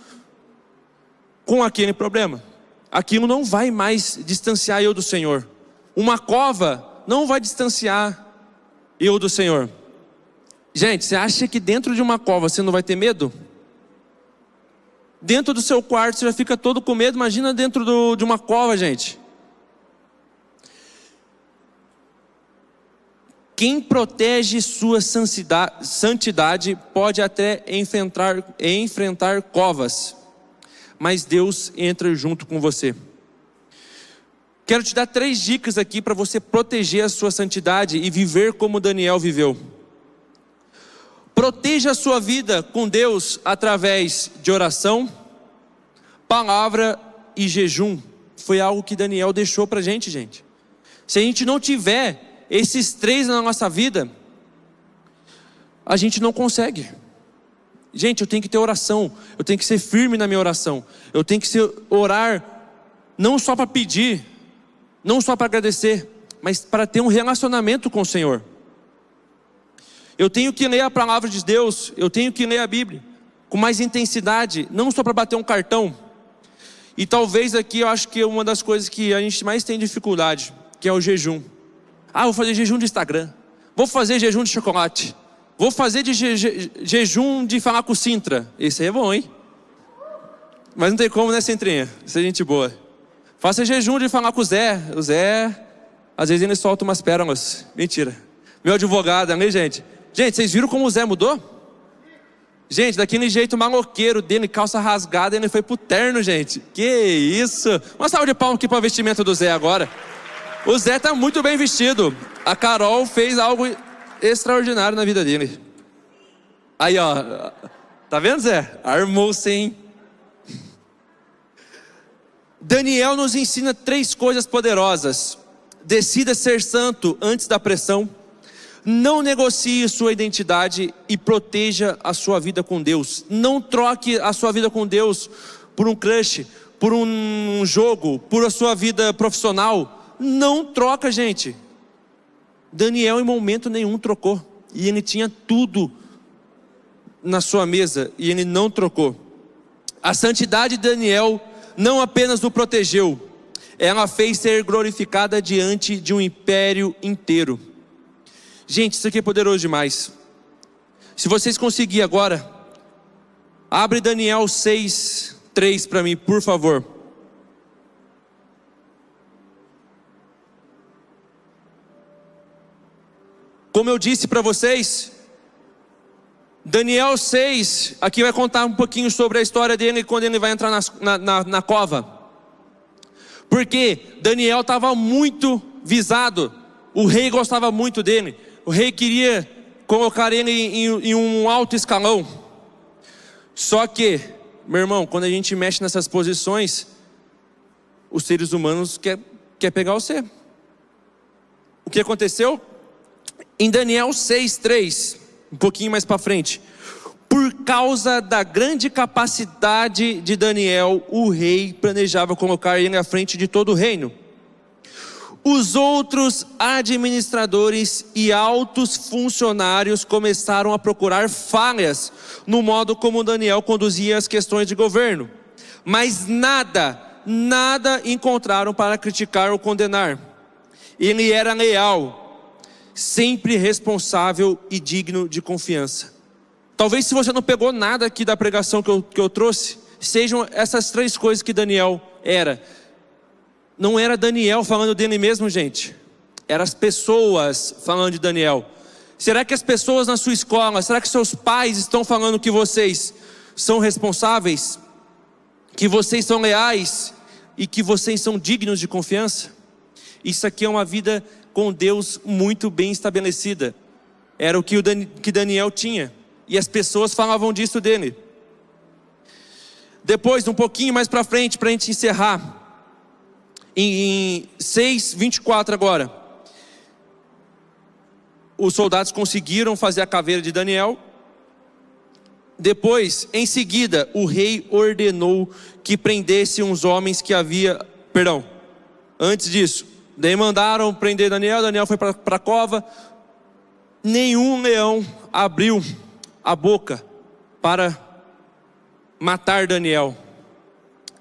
Speaker 2: com aquele problema. Aquilo não vai mais distanciar eu do Senhor. Uma cova não vai distanciar eu do Senhor. Gente, você acha que dentro de uma cova você não vai ter medo? Dentro do seu quarto você já fica todo com medo, imagina dentro de uma cova, gente. Quem protege sua santidade pode até enfrentar covas, mas Deus entra junto com você. Quero te dar 3 dicas aqui para você proteger a sua santidade e viver como Daniel viveu. Proteja a sua vida com Deus através de oração, palavra e jejum. Foi algo que Daniel deixou para a gente, gente. Se a gente não tiver esses 3 na nossa vida, a gente não consegue. Gente, eu tenho que ter oração, eu tenho que ser firme na minha oração, eu tenho que orar não só para pedir, não só para agradecer, mas para ter um relacionamento com o Senhor. Eu tenho que ler a palavra de Deus, eu tenho que ler a Bíblia com mais intensidade, não só para bater um cartão. E talvez aqui eu acho que é uma das coisas que a gente mais tem dificuldade, que é o jejum. Vou fazer jejum de Instagram, vou fazer jejum de chocolate, vou fazer de jejum de falar com o Sintra. Esse aí é bom, hein? Mas não tem como, né, Centrinha? Isso é gente boa. Faça jejum de falar com o Zé. O Zé, às vezes ele solta umas pérolas. Mentira. Meu advogado, né, gente? Gente, vocês viram como o Zé mudou? Gente, daquele jeito maloqueiro dele, calça rasgada, ele foi pro terno, gente. Que isso? Uma salva de palmas aqui para o vestimento do Zé agora. O Zé tá muito bem vestido. A Carol fez algo extraordinário na vida dele. Aí, ó, tá vendo, Zé? Armou-se, hein? Daniel nos ensina 3 coisas poderosas. Decida ser santo antes da pressão. Não negocie sua identidade e proteja a sua vida com Deus. Não troque a sua vida com Deus por um crush, por um jogo, por a sua vida profissional. Não troca, gente. Daniel em momento nenhum trocou. E ele tinha tudo na sua mesa e ele não trocou. A santidade de Daniel não apenas o protegeu, ela fez ser glorificada diante de um império inteiro. Gente, isso aqui é poderoso demais. Se vocês conseguirem agora, abre Daniel 6:3 para mim, por favor. Como eu disse para vocês, Daniel 6, aqui vai contar um pouquinho sobre a história dele quando ele vai entrar na cova. Porque Daniel estava muito visado, o rei gostava muito dele, o rei queria colocar ele em um alto escalão. Só que, meu irmão, quando a gente mexe nessas posições, os seres humanos quer pegar você. O que aconteceu? Em Daniel 6:3, um pouquinho mais para frente, por causa da grande capacidade de Daniel, o rei planejava colocar ele à frente de todo o reino. Os outros administradores e altos funcionários começaram a procurar falhas no modo como Daniel conduzia as questões de governo, mas nada encontraram para criticar ou condenar. Ele era leal, sempre responsável e digno de confiança. Talvez, se você não pegou nada aqui da pregação que eu trouxe, sejam essas 3 coisas que Daniel era. Não era Daniel falando dele mesmo, gente. Eram as pessoas falando de Daniel. Será que as pessoas na sua escola, será que seus pais estão falando que vocês são responsáveis, que vocês são leais e que vocês são dignos de confiança? Isso aqui é uma vida com Deus muito bem estabelecida. Era o que Daniel tinha. E as pessoas falavam disso dele. Depois, um pouquinho mais para frente, para a gente encerrar. Em 6:24 agora. Os soldados conseguiram fazer a caveira de Daniel. Depois, em seguida, o rei ordenou que prendesse uns homens que havia... Antes disso, daí mandaram prender Daniel. Daniel foi para a cova. Nenhum leão abriu a boca para matar Daniel.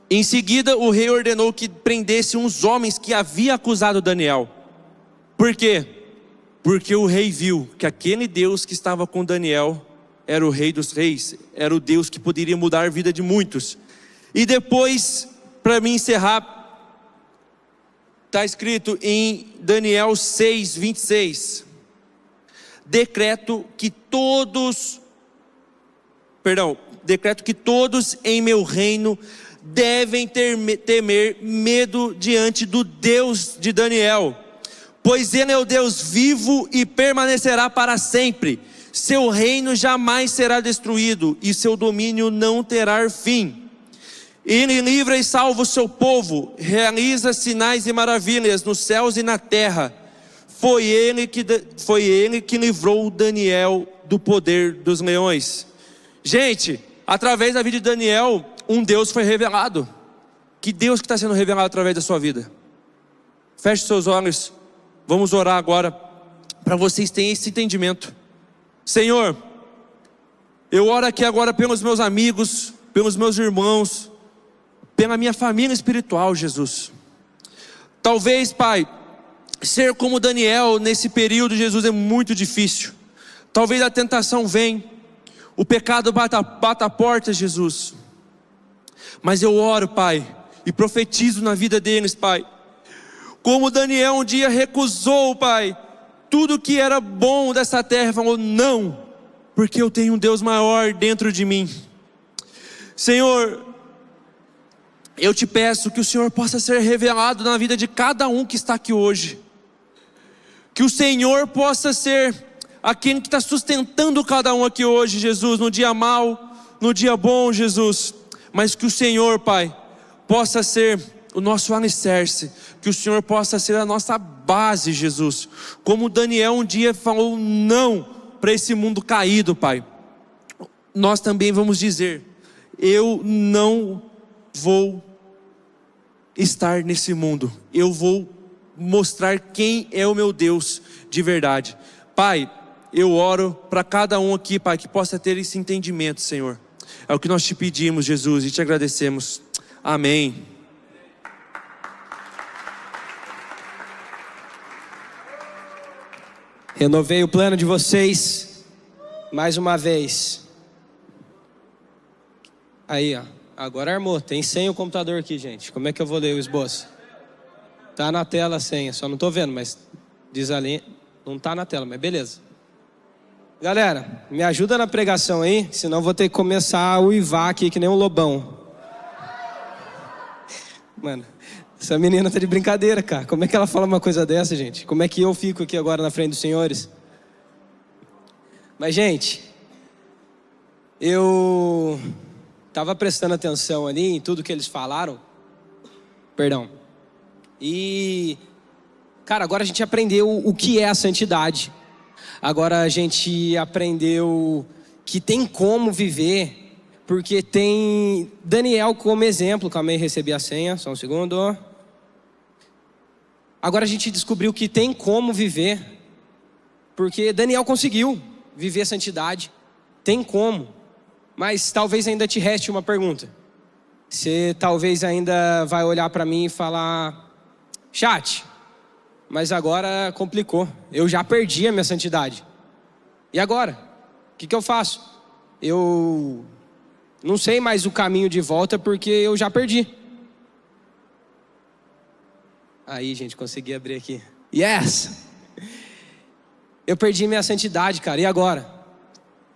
Speaker 2: Em seguida, o rei ordenou que prendesse uns homens que havia acusado Daniel. Por quê? Porque o rei viu que aquele Deus que estava com Daniel era o rei dos reis, era o Deus que poderia mudar a vida de muitos. E depois, para me encerrar, está escrito em Daniel 6:26, decreto que todos em meu reino devem temer medo diante do Deus de Daniel, pois ele é o Deus vivo e permanecerá para sempre. Seu reino jamais será destruído e seu domínio não terá fim. Ele livra e salva o seu povo, realiza sinais e maravilhas nos céus e na terra. Foi ele que livrou Daniel do poder dos leões. Gente, através da vida de Daniel, um Deus foi revelado. Que Deus que está sendo revelado através da sua vida? Feche seus olhos. Vamos orar agora, para vocês terem esse entendimento. Senhor, eu oro aqui agora pelos meus amigos, pelos meus irmãos, pela minha família espiritual, Jesus. Talvez, Pai, ser como Daniel nesse período, Jesus, é muito difícil. Talvez a tentação venha, o pecado bata a porta, Jesus. Mas eu oro, Pai, e profetizo na vida deles, Pai. Como Daniel um dia recusou, Pai, tudo que era bom dessa terra, falou não, porque eu tenho um Deus maior dentro de mim. Senhor, eu te peço que o Senhor possa ser revelado na vida de cada um que está aqui hoje. Que o Senhor possa ser aquele que está sustentando cada um aqui hoje, Jesus, no dia mau, no dia bom, Jesus, mas que o Senhor, Pai, possa ser o nosso alicerce, que o Senhor possa ser a nossa base, Jesus, como Daniel um dia falou não para esse mundo caído, Pai, nós também vamos dizer, eu não vou estar nesse mundo, eu vou mostrar quem é o meu Deus de verdade. Pai, eu oro para cada um aqui, Pai, que possa ter esse entendimento, Senhor. É o que nós te pedimos, Jesus, e te agradecemos. Amém.
Speaker 3: Renovei o plano de vocês mais uma vez. Aí, ó. Agora armou. Tem senha o computador aqui, gente. Como é que eu vou ler o esboço? Tá na tela a senha. Só não tô vendo, mas diz ali. Não tá na tela, mas beleza. Galera, me ajuda na pregação aí, senão vou ter que começar a uivar aqui que nem um lobão. Mano, essa menina tá de brincadeira, cara. Como é que ela fala uma coisa dessa, gente? Como é que eu fico aqui agora na frente dos senhores? Mas, gente, eu tava prestando atenção ali em tudo que eles falaram. Perdão. E, cara, agora a gente aprendeu o que é a santidade. Agora a gente aprendeu que tem como viver, porque tem Daniel como exemplo. Calma aí, recebi a senha, só um segundo. Agora a gente descobriu que tem como viver, porque Daniel conseguiu viver a santidade. Tem como, mas talvez ainda te reste uma pergunta. Você talvez ainda vai olhar para mim e falar: chat, mas agora complicou, eu já perdi a minha santidade. E agora? O que eu faço? Eu não sei mais o caminho de volta porque eu já perdi. Aí, gente, consegui abrir aqui. Yes! Eu perdi minha santidade, cara, e agora?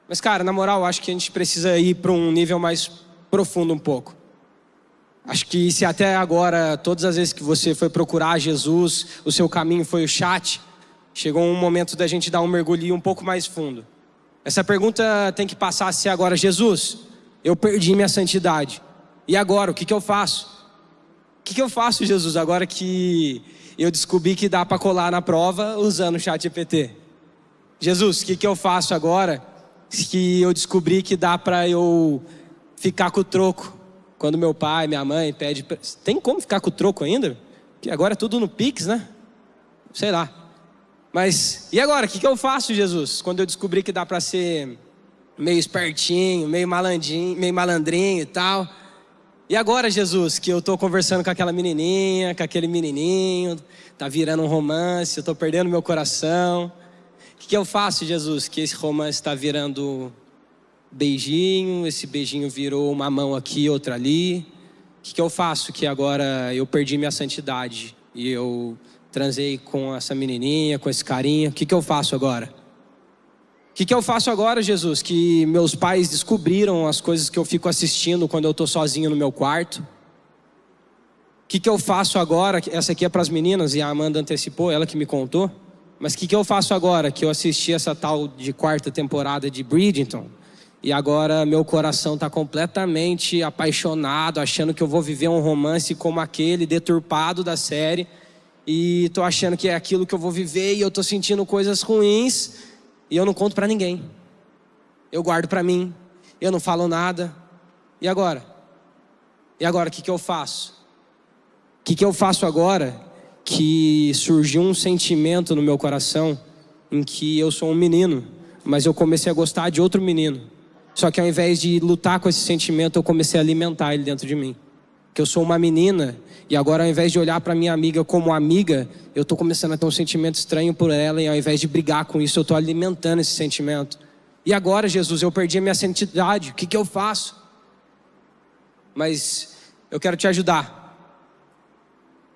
Speaker 3: Mas, cara, na moral, acho que a gente precisa ir para um nível mais profundo um pouco. Acho que se até agora, todas as vezes que você foi procurar Jesus, o seu caminho foi o chat, chegou um momento da gente dar um mergulho um pouco mais fundo. Essa pergunta tem que passar a ser agora: Jesus, eu perdi minha santidade. E agora, o que eu faço? O que eu faço, Jesus, agora que eu descobri que dá para colar na prova usando o ChatGPT? Jesus, o que eu faço agora que eu descobri que dá para eu ficar com o troco? Quando meu pai, minha mãe pede... Tem como ficar com o troco ainda? Porque agora é tudo no Pix, né? Sei lá. Mas, e agora? O que eu faço, Jesus? Quando eu descobri que dá para ser meio espertinho, meio malandrinho e tal. E agora, Jesus, que eu tô conversando com aquela menininha, com aquele menininho, tá virando um romance, eu tô perdendo meu coração. O que eu faço, Jesus? Que esse romance tá virando beijinho, esse beijinho virou uma mão aqui, outra ali. O que eu faço? Que agora eu perdi minha santidade e eu transei com essa menininha, com esse carinha. O que eu faço agora? O que eu faço agora, Jesus? Que meus pais descobriram as coisas que eu fico assistindo quando eu tô sozinho no meu quarto. O que eu faço agora? Essa aqui é para as meninas e a Amanda antecipou, ela que me contou. Mas o que eu faço agora? Que eu assisti essa tal de 4ª temporada de Bridgerton. E agora meu coração está completamente apaixonado, achando que eu vou viver um romance como aquele deturpado da série. E tô achando que é aquilo que eu vou viver e eu tô sentindo coisas ruins e eu não conto para ninguém. Eu guardo para mim, eu não falo nada. E agora? E agora o que eu faço? O que eu faço agora que surgiu um sentimento no meu coração em que eu sou um menino, mas eu comecei a gostar de outro menino. Só que ao invés de lutar com esse sentimento, eu comecei a alimentar ele dentro de mim. Que eu sou uma menina e agora ao invés de olhar para minha amiga como amiga, eu estou começando a ter um sentimento estranho por ela e ao invés de brigar com isso, eu estou alimentando esse sentimento. E agora, Jesus, eu perdi a minha santidade, o que eu faço? Mas eu quero te ajudar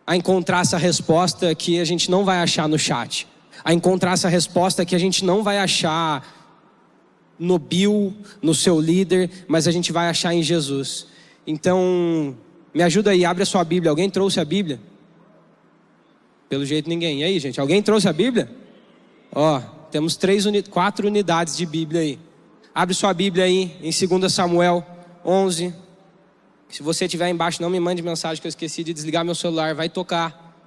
Speaker 3: a encontrar essa resposta que a gente não vai achar no chat. A encontrar essa resposta que a gente não vai achar no Bill, no seu líder, mas a gente vai achar em Jesus. Então, me ajuda aí, abre a sua Bíblia. Alguém trouxe a Bíblia? Pelo jeito ninguém. E aí, gente, alguém trouxe a Bíblia? Ó, Temos 4 unidades de Bíblia aí. Abre sua Bíblia aí em 2 Samuel 11. Se você estiver embaixo, não me mande mensagem que eu esqueci de desligar meu celular, vai tocar.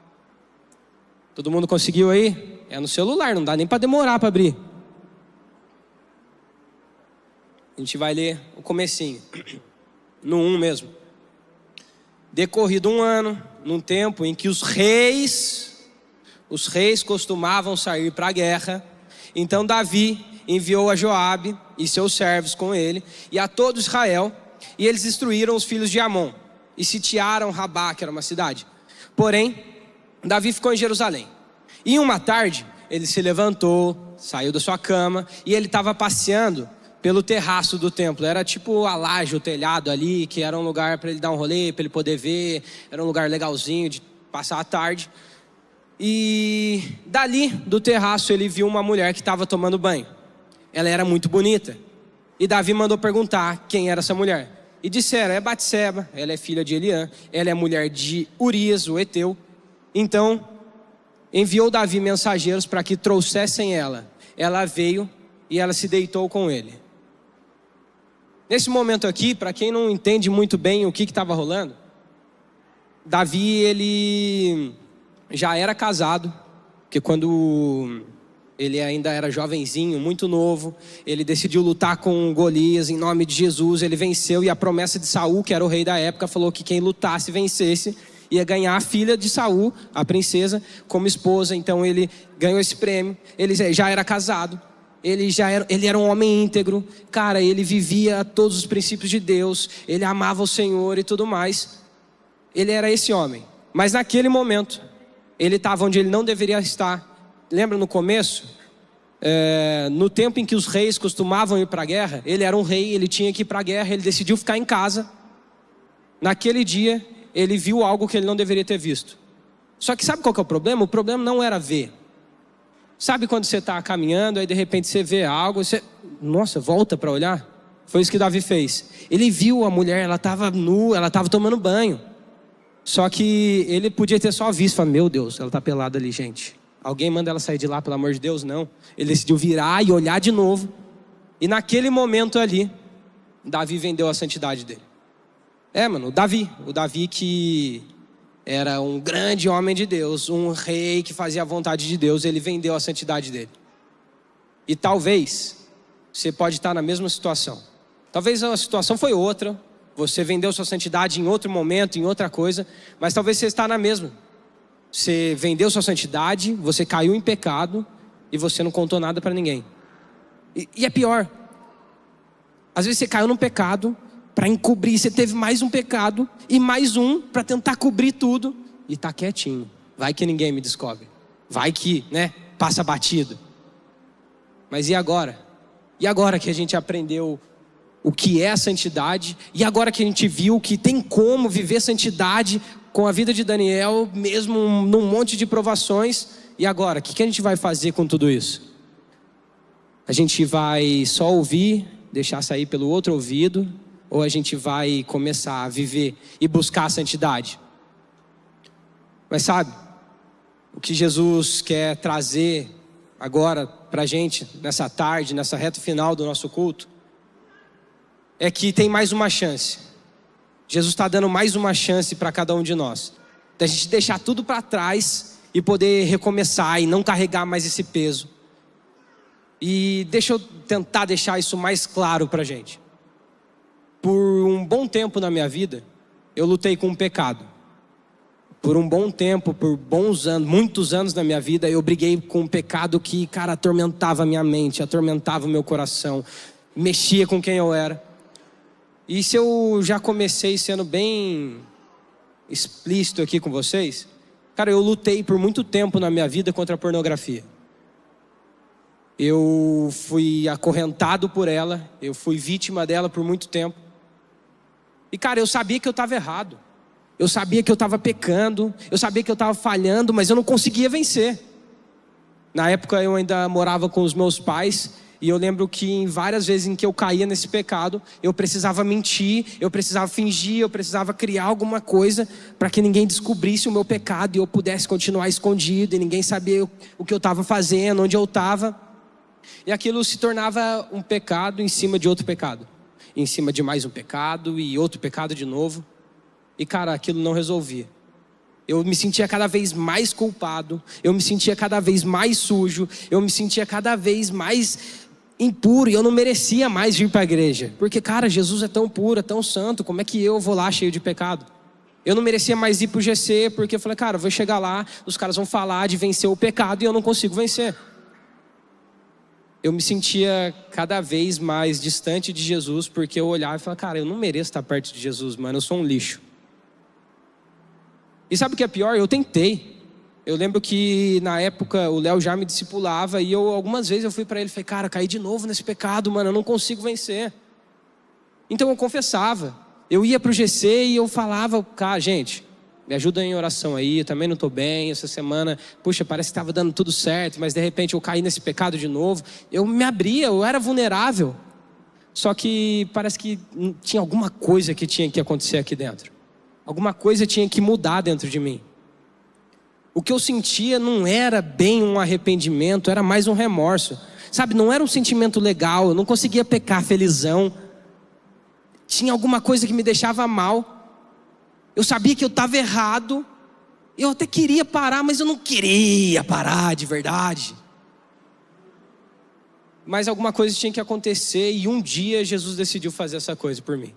Speaker 3: Todo mundo conseguiu aí? É no celular, não dá nem para demorar para abrir. A gente vai ler o comecinho, no 1 mesmo. Decorrido um ano, num tempo em que os reis costumavam sair para a guerra, então Davi enviou a Joabe e seus servos com ele e a todo Israel, e eles destruíram os filhos de Amon e sitiaram Rabá, que era uma cidade. Porém, Davi ficou em Jerusalém. E uma tarde, ele se levantou, saiu da sua cama e ele estava passeando pelo terraço do templo. Era tipo a laje, o telhado ali, que era um lugar para ele dar um rolê, para ele poder ver. Era um lugar legalzinho de passar a tarde. E dali do terraço ele viu uma mulher que estava tomando banho. Ela era muito bonita. E Davi mandou perguntar quem era essa mulher. E disseram, é Batseba, ela é filha de Eliã, ela é mulher de Urias, o Eteu. Então enviou Davi mensageiros para que trouxessem ela. Ela veio e ela se deitou com ele. Nesse momento aqui, para quem não entende muito bem o que estava rolando, Davi, ele já era casado, porque quando ele ainda era jovenzinho, muito novo, ele decidiu lutar com Golias em nome de Jesus, ele venceu, e a promessa de Saul, que era o rei da época, falou que quem lutasse, vencesse, ia ganhar a filha de Saul, a princesa, como esposa. Então ele ganhou esse prêmio, ele já era casado. Ele era um homem íntegro, cara, ele vivia todos os princípios de Deus, ele amava o Senhor e tudo mais. Ele era esse homem, mas naquele momento, ele estava onde ele não deveria estar. Lembra no começo? No tempo em que os reis costumavam ir para a guerra, ele era um rei, ele tinha que ir para a guerra, ele decidiu ficar em casa. Naquele dia, ele viu algo que ele não deveria ter visto. Só que sabe qual que é o problema? O problema não era ver. Sabe quando você está caminhando, aí de repente você vê algo, você, nossa, volta para olhar? Foi isso que Davi fez. Ele viu a mulher, ela estava nua, ela estava tomando banho. Só que ele podia ter só visto, falou, meu Deus, ela está pelada ali, gente. Alguém manda ela sair de lá, pelo amor de Deus? Não. Ele decidiu virar e olhar de novo. E naquele momento ali, Davi vendeu a santidade dele. O Davi que era um grande homem de Deus, um rei que fazia a vontade de Deus, ele vendeu a santidade dele. E talvez você pode estar na mesma situação. Talvez a situação foi outra, você vendeu sua santidade em outro momento, em outra coisa, mas talvez você está na mesma. Você vendeu sua santidade, você caiu em pecado e você não contou nada para ninguém. E é pior. Às vezes você caiu num pecado para encobrir, você teve mais um pecado e mais um para tentar cobrir tudo e tá quietinho. Vai que ninguém me descobre. Vai que, passa batido. Mas e agora? E agora que a gente aprendeu o que é a santidade, e agora que a gente viu que tem como viver santidade com a vida de Daniel, mesmo num monte de provações, e agora? O que a gente vai fazer com tudo isso? A gente vai só ouvir, deixar sair pelo outro ouvido, ou a gente vai começar a viver e buscar a santidade? Mas sabe, o que Jesus quer trazer agora para a gente, nessa tarde, nessa reta final do nosso culto, é que tem mais uma chance. Jesus está dando mais uma chance para cada um de nós, da gente deixar tudo para trás e poder recomeçar e não carregar mais esse peso. E deixa eu tentar deixar isso mais claro para a gente. Por um bom tempo na minha vida, eu lutei com o pecado. Por um bom tempo, por bons anos, muitos anos na minha vida, eu briguei com um pecado que, cara, atormentava a minha mente, atormentava o meu coração, mexia com quem eu era. E se eu já comecei sendo bem explícito aqui com vocês, cara, eu lutei por muito tempo na minha vida contra a pornografia. Eu fui acorrentado por ela, eu fui vítima dela por muito tempo. E cara, eu sabia que eu estava errado, eu sabia que eu estava pecando, eu sabia que eu estava falhando, mas eu não conseguia vencer. Na época eu ainda morava com os meus pais, e eu lembro que em várias vezes em que eu caía nesse pecado, eu precisava mentir, eu precisava fingir, eu precisava criar alguma coisa para que ninguém descobrisse o meu pecado e eu pudesse continuar escondido e ninguém sabia o que eu estava fazendo, onde eu estava. E aquilo se tornava um pecado em cima de outro pecado, em cima de mais um pecado e outro pecado de novo. E cara, aquilo não resolvia. Eu me sentia cada vez mais culpado, eu me sentia cada vez mais sujo, eu me sentia cada vez mais impuro, e eu não merecia mais vir para a igreja. Porque cara, Jesus é tão puro, é tão santo, como é que eu vou lá cheio de pecado? Eu não merecia mais ir para o GC, porque eu falei, cara, eu vou chegar lá, os caras vão falar de vencer o pecado e eu não consigo vencer. Eu me sentia cada vez mais distante de Jesus, porque eu olhava e falava, cara, eu não mereço estar perto de Jesus, mano, eu sou um lixo. E sabe o que é pior? Eu tentei. Eu lembro que na época o Léo já me discipulava e algumas vezes eu fui para ele e falei, cara, caí de novo nesse pecado, mano, eu não consigo vencer. Então eu confessava. Eu ia para o GC e eu falava, cara, gente, me ajuda em oração aí, eu também não estou bem, essa semana, puxa, parece que estava dando tudo certo, mas de repente eu caí nesse pecado de novo. Eu me abria, eu era vulnerável. Só que parece que tinha alguma coisa que tinha que acontecer aqui dentro. Alguma coisa tinha que mudar dentro de mim. O que eu sentia não era bem um arrependimento, era mais um remorso. Sabe, não era um sentimento legal, eu não conseguia pecar felizão. Tinha alguma coisa que me deixava mal. Eu sabia que eu estava errado. Eu até queria parar, mas eu não queria parar de verdade. Mas alguma coisa tinha que acontecer e um dia Jesus decidiu fazer essa coisa por mim.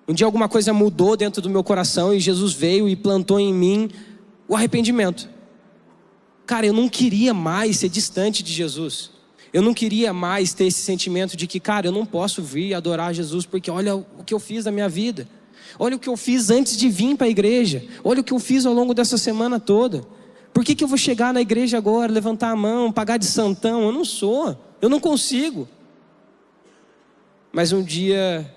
Speaker 3: Um dia alguma coisa mudou dentro do meu coração e Jesus veio e plantou em mim o arrependimento. Cara, eu não queria mais ser distante de Jesus. Eu não queria mais ter esse sentimento de que, cara, eu não posso vir adorar Jesus porque olha o que eu fiz na minha vida. Olha o que eu fiz antes de vir para a igreja. Olha o que eu fiz ao longo dessa semana toda. Por que eu vou chegar na igreja agora, levantar a mão, pagar de santão? Eu não sou, eu não consigo. Mas um dia,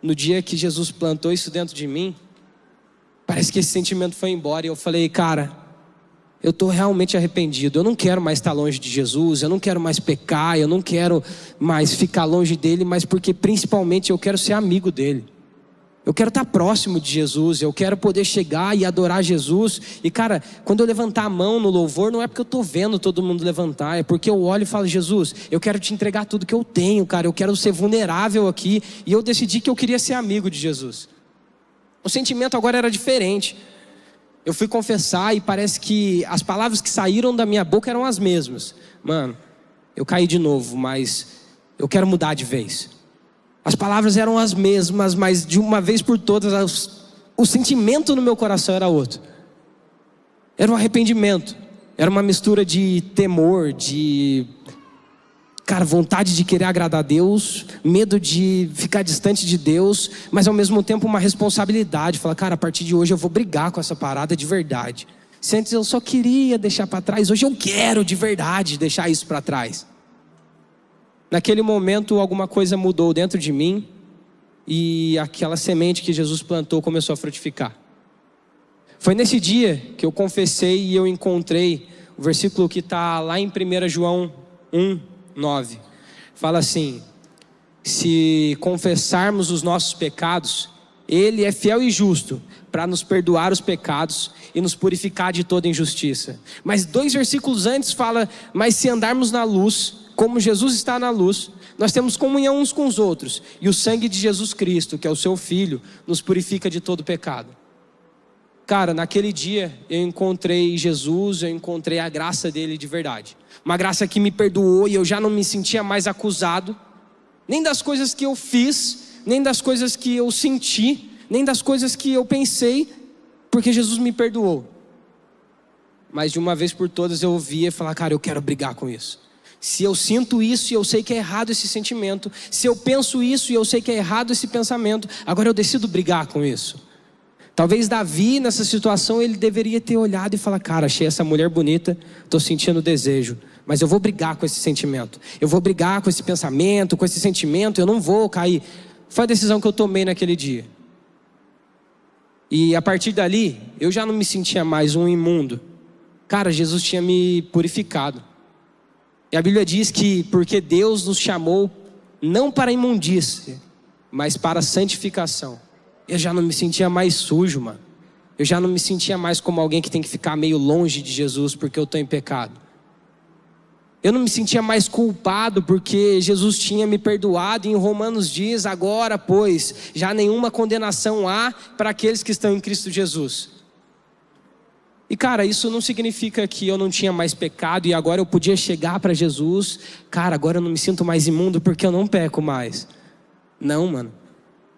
Speaker 3: no dia que Jesus plantou isso dentro de mim, parece que esse sentimento foi embora e eu falei, cara, eu estou realmente arrependido, eu não quero mais estar longe de Jesus, eu não quero mais pecar, eu não quero mais ficar longe dele, mas porque principalmente eu quero ser amigo dele. Eu quero estar próximo de Jesus, eu quero poder chegar e adorar Jesus. E cara, quando eu levantar a mão no louvor, não é porque eu estou vendo todo mundo levantar, é porque eu olho e falo, Jesus, eu quero te entregar tudo que eu tenho, cara, eu quero ser vulnerável aqui. E eu decidi que eu queria ser amigo de Jesus. O sentimento agora era diferente. Eu fui confessar e parece que as palavras que saíram da minha boca eram as mesmas. Mano, eu caí de novo, mas eu quero mudar de vez. As palavras eram as mesmas, mas de uma vez por todas, o sentimento no meu coração era outro. Era um arrependimento. Era uma mistura de temor, de... cara, vontade de querer agradar a Deus, medo de ficar distante de Deus, mas ao mesmo tempo uma responsabilidade. Falar, cara, a partir de hoje eu vou brigar com essa parada de verdade. Se antes eu só queria deixar para trás, hoje eu quero de verdade deixar isso para trás. Naquele momento alguma coisa mudou dentro de mim e aquela semente que Jesus plantou começou a frutificar. Foi nesse dia que eu confessei e eu encontrei o versículo que está lá em 1 João 1:9. Fala assim: se confessarmos os nossos pecados, Ele é fiel e justo para nos perdoar os pecados e nos purificar de toda injustiça. Mas 2 versículos antes fala: mas se andarmos na luz, como Jesus está na luz, nós temos comunhão uns com os outros, e o sangue de Jesus Cristo, que é o seu Filho, nos purifica de todo pecado. Cara, naquele dia eu encontrei Jesus, eu encontrei a graça dele de verdade. Uma graça que me perdoou e eu já não me sentia mais acusado, nem das coisas que eu fiz, nem das coisas que eu senti, nem das coisas que eu pensei, porque Jesus me perdoou. Mas de uma vez por todas eu ouvia e falava, cara, eu quero brigar com isso. Se eu sinto isso e eu sei que é errado esse sentimento, se eu penso isso e eu sei que é errado esse pensamento, agora eu decido brigar com isso. Talvez Davi nessa situação ele deveria ter olhado e falar, cara, achei essa mulher bonita, estou sentindo desejo, mas eu vou brigar com esse sentimento, eu vou brigar com esse pensamento, com esse sentimento, eu não vou cair. Foi a decisão que eu tomei naquele dia. E a partir dali, eu já não me sentia mais um imundo. Cara, Jesus tinha me purificado. E a Bíblia diz que porque Deus nos chamou não para imundície, mas para santificação. Eu já não me sentia mais sujo, mano. Eu já não me sentia mais como alguém que tem que ficar meio longe de Jesus porque eu estou em pecado. Eu não me sentia mais culpado porque Jesus tinha me perdoado. E em Romanos diz: agora, pois, já nenhuma condenação há para aqueles que estão em Cristo Jesus. E cara, isso não significa que eu não tinha mais pecado e agora eu podia chegar para Jesus. Cara, agora eu não me sinto mais imundo porque eu não peco mais. Não, mano.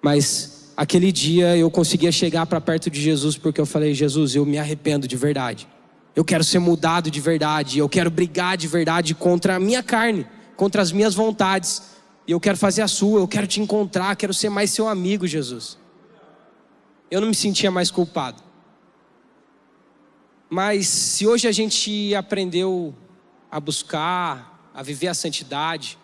Speaker 3: Mas aquele dia eu conseguia chegar para perto de Jesus porque eu falei: Jesus, eu me arrependo de verdade. Eu quero ser mudado de verdade. Eu quero brigar de verdade contra a minha carne, contra as minhas vontades. E eu quero fazer a sua, eu quero te encontrar, quero ser mais seu amigo, Jesus. Eu não me sentia mais culpado. Mas se hoje a gente aprendeu a buscar, a viver a santidade,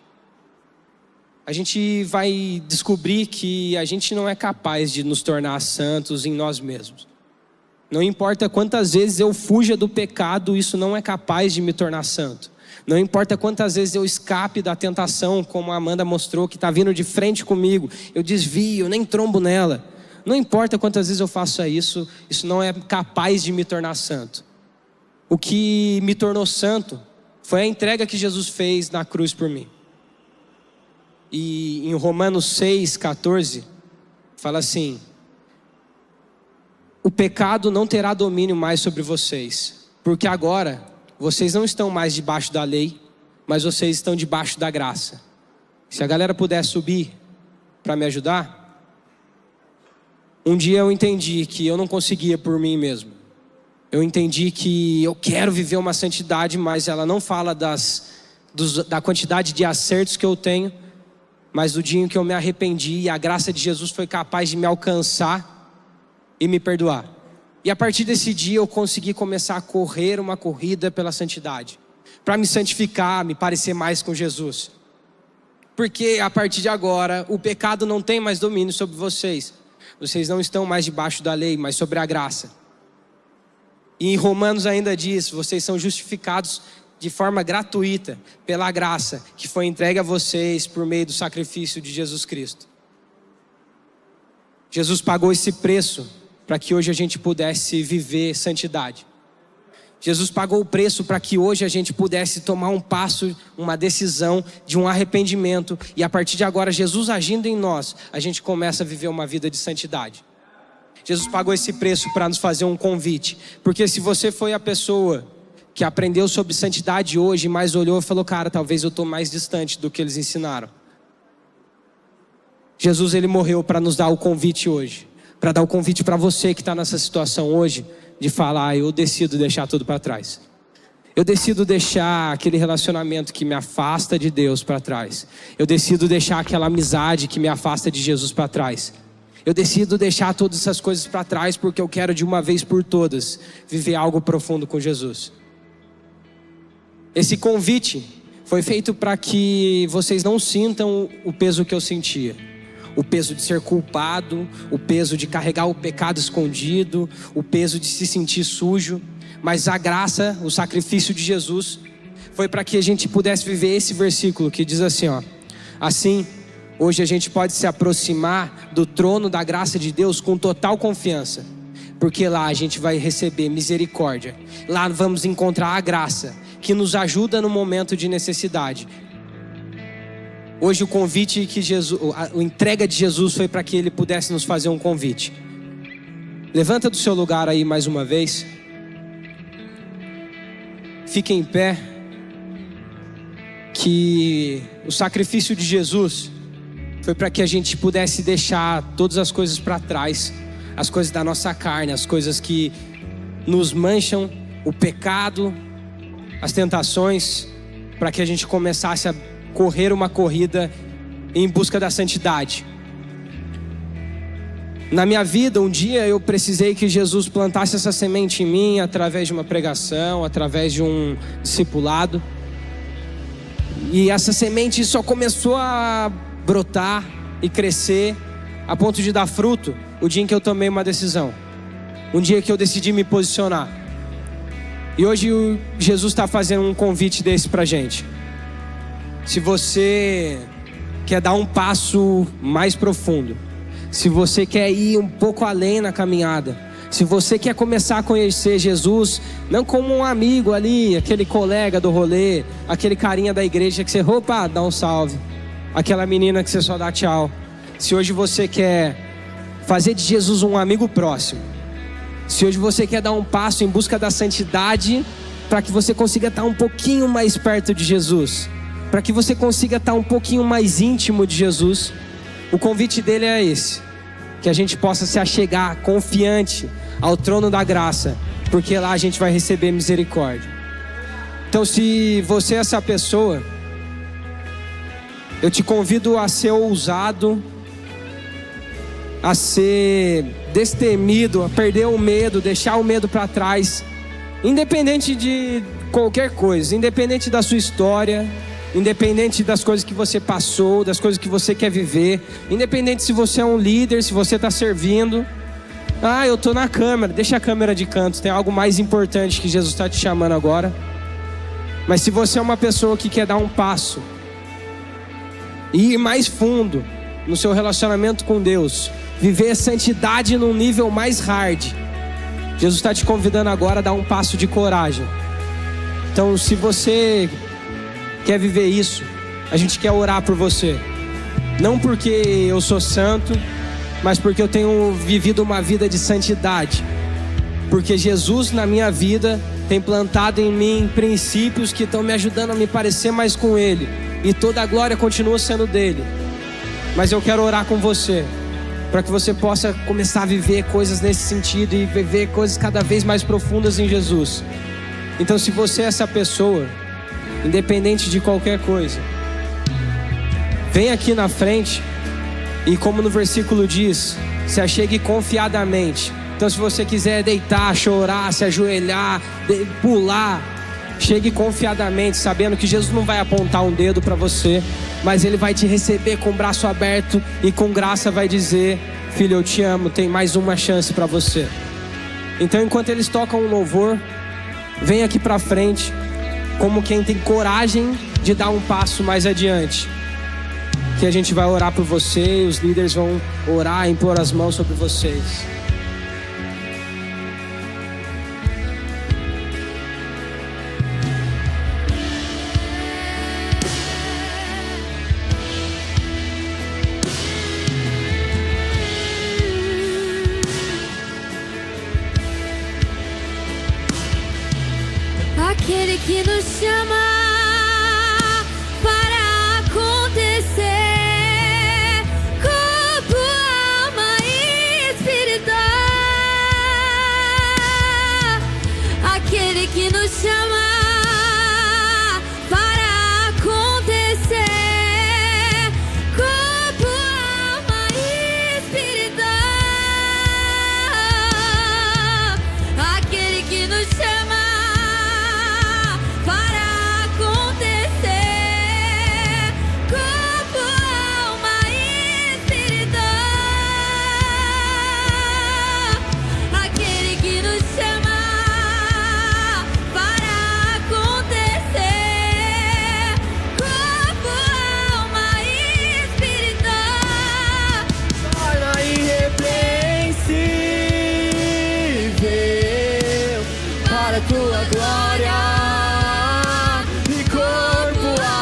Speaker 3: a gente vai descobrir que a gente não é capaz de nos tornar santos em nós mesmos. Não importa quantas vezes eu fuja do pecado, isso não é capaz de me tornar santo. Não importa quantas vezes eu escape da tentação, como a Amanda mostrou, que está vindo de frente comigo, eu desvio, nem trombo nela. Não importa quantas vezes eu faço isso, isso não é capaz de me tornar santo. O que me tornou santo foi a entrega que Jesus fez na cruz por mim. E em Romanos 6,14, fala assim: o pecado não terá domínio mais sobre vocês, porque agora vocês não estão mais debaixo da lei, mas vocês estão debaixo da graça. Se a galera puder subir para me ajudar. Um dia eu entendi que eu não conseguia por mim mesmo. Eu entendi que eu quero viver uma santidade, mas ela não fala da quantidade de acertos que eu tenho, mas do dia em que eu me arrependi e a graça de Jesus foi capaz de me alcançar e me perdoar. E a partir desse dia eu consegui começar a correr uma corrida pela santidade, para me santificar, me parecer mais com Jesus. Porque a partir de agora o pecado não tem mais domínio sobre vocês. Vocês não estão mais debaixo da lei, mas sobre a graça. E em Romanos ainda diz: vocês são justificados de forma gratuita pela graça que foi entregue a vocês por meio do sacrifício de Jesus Cristo. Jesus pagou esse preço para que hoje a gente pudesse viver santidade. Jesus pagou o preço para que hoje a gente pudesse tomar um passo, uma decisão de um arrependimento. E a partir de agora, Jesus agindo em nós, a gente começa a viver uma vida de santidade. Jesus pagou esse preço para nos fazer um convite. Porque se você foi a pessoa que aprendeu sobre santidade hoje, mas olhou e falou: cara, talvez eu estou mais distante do que eles ensinaram. Jesus, ele morreu para nos dar o convite hoje. Para dar o convite para você que está nessa situação hoje, de falar: eu decido deixar tudo para trás. Eu decido deixar aquele relacionamento que me afasta de Deus para trás. Eu decido deixar aquela amizade que me afasta de Jesus para trás. Eu decido deixar todas essas coisas para trás porque eu quero de uma vez por todas viver algo profundo com Jesus. Esse convite foi feito para que vocês não sintam o peso que eu sentia. O peso de ser culpado, o peso de carregar o pecado escondido, o peso de se sentir sujo. Mas a graça, o sacrifício de Jesus, foi para que a gente pudesse viver esse versículo que diz assim, ó: assim, hoje a gente pode se aproximar do trono da graça de Deus com total confiança, porque lá a gente vai receber misericórdia. Lá vamos encontrar a graça que nos ajuda no momento de necessidade. Hoje o convite que Jesus, a entrega de Jesus foi para que ele pudesse nos fazer um convite. Levanta do seu lugar aí mais uma vez. Fique em pé. Que o sacrifício de Jesus foi para que a gente pudesse deixar todas as coisas para trás. As coisas da nossa carne, as coisas que nos mancham, o pecado, as tentações, para que a gente começasse a correr uma corrida em busca da santidade. Na minha vida, um dia eu precisei que Jesus plantasse essa semente em mim através de uma pregação, através de um discipulado. E essa semente só começou a brotar e crescer a ponto de dar fruto o dia em que eu tomei uma decisão. Um dia que eu decidi me posicionar. E hoje Jesus está fazendo um convite desse pra gente. Se você quer dar um passo mais profundo, se você quer ir um pouco além na caminhada, Se você quer começar a conhecer Jesus, não como um amigo ali, aquele colega do rolê, aquele carinha da igreja que você, opa, dá um salve, aquela menina que você só dá tchau. Se hoje você quer fazer de Jesus um amigo próximo, se hoje você quer dar um passo em busca da santidade, para que você consiga estar um pouquinho mais perto de Jesus, para que você consiga estar um pouquinho mais íntimo de Jesus, o convite dele é esse: que a gente possa se achegar confiante ao trono da graça, porque lá a gente vai receber misericórdia. Então, se você é essa pessoa, eu te convido a ser ousado, a ser destemido, a perder o medo, deixar o medo para trás, independente de qualquer coisa, independente da sua história, independente das coisas que você passou, das coisas que você quer viver, independente se você é um líder, se você está servindo. Eu estou na câmera, deixa a câmera de canto, tem algo mais importante que Jesus está te chamando agora. Mas se você é uma pessoa que quer dar um passo e ir mais fundo no seu relacionamento com Deus, viver a santidade num nível mais hard, Jesus está te convidando agora a dar um passo de coragem. Então, se você quer viver isso, a gente quer orar por você. Não porque eu sou santo, mas porque eu tenho vivido uma vida de santidade. Porque Jesus na minha vida tem plantado em mim princípios que estão me ajudando a me parecer mais com Ele. E toda a glória continua sendo dele. Mas eu quero orar com você, para que você possa começar a viver coisas nesse sentido e viver coisas cada vez mais profundas em Jesus. Então, se você é essa pessoa, independente de qualquer coisa, vem aqui na frente e, como no versículo diz, se achegue confiadamente. Então, se você quiser deitar, chorar, se ajoelhar, pular, chegue confiadamente, sabendo que Jesus não vai apontar um dedo para você, mas Ele vai te receber com o braço aberto e com graça vai dizer: filho, eu te amo, tem mais uma chance para você. Então, enquanto eles tocam um louvor, vem aqui para frente, como quem tem coragem de dar um passo mais adiante, que a gente vai orar por você, os líderes vão orar, impor as mãos sobre vocês.
Speaker 4: Aquele que nos chama para acontecer, corpo, alma e espírito. Aquele que nos chama para acontecer, corpo, alma e espírito. Aquele que nos chama para acontecer, corpo, alma e espírito. Aquele que nos chama para acontecer, corpo, alma e espírito.
Speaker 5: Torna irrepreensível para a tua glória.
Speaker 4: Torna